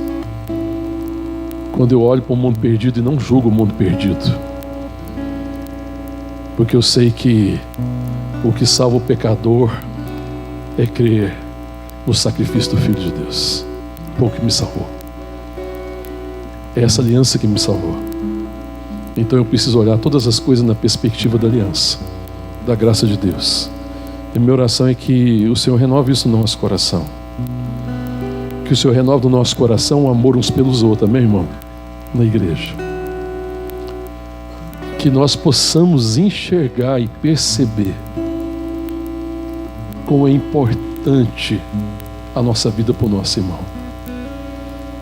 Quando eu olho para o mundo perdido e não julgo o mundo perdido. Porque eu sei que o que salva o pecador é crer no sacrifício do Filho de Deus. Foi o que me salvou. É essa aliança que me salvou. Então eu preciso olhar todas as coisas na perspectiva da aliança, da graça de Deus. E minha oração é que o Senhor renove isso no nosso coração. Que o Senhor renove no nosso coração o amor uns pelos outros, amém, irmão? Na igreja. Que nós possamos enxergar e perceber como é importante a nossa vida para o nosso irmão.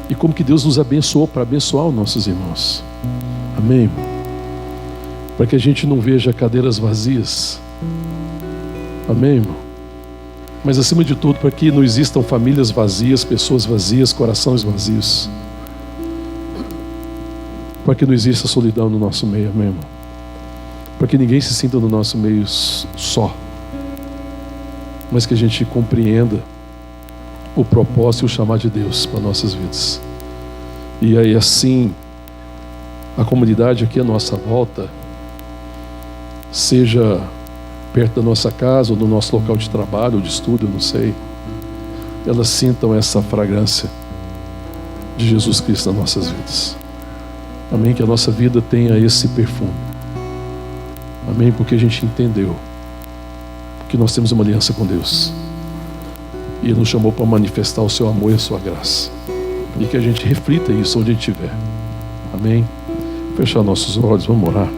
E como que Deus nos abençoou para abençoar os nossos irmãos. Amém, irmão? Para que a gente não veja cadeiras vazias. Amém, irmão? Mas acima de tudo, para que não existam famílias vazias, pessoas vazias, corações vazios. Para que não exista solidão no nosso meio, amém, irmão? Para que ninguém se sinta no nosso meio só. Mas que a gente compreenda o propósito e o chamado de Deus para nossas vidas. E aí assim, a comunidade aqui à nossa volta seja perto da nossa casa, ou do nosso local de trabalho, ou de estudo, eu não sei, elas sintam essa fragrância de Jesus Cristo nas nossas vidas. Amém? Que a nossa vida tenha esse perfume. Amém? Porque a gente entendeu que nós temos uma aliança com Deus. E Ele nos chamou para manifestar o seu amor e a sua graça. E que a gente reflita isso onde a gente estiver. Amém? Fechar nossos olhos, vamos orar.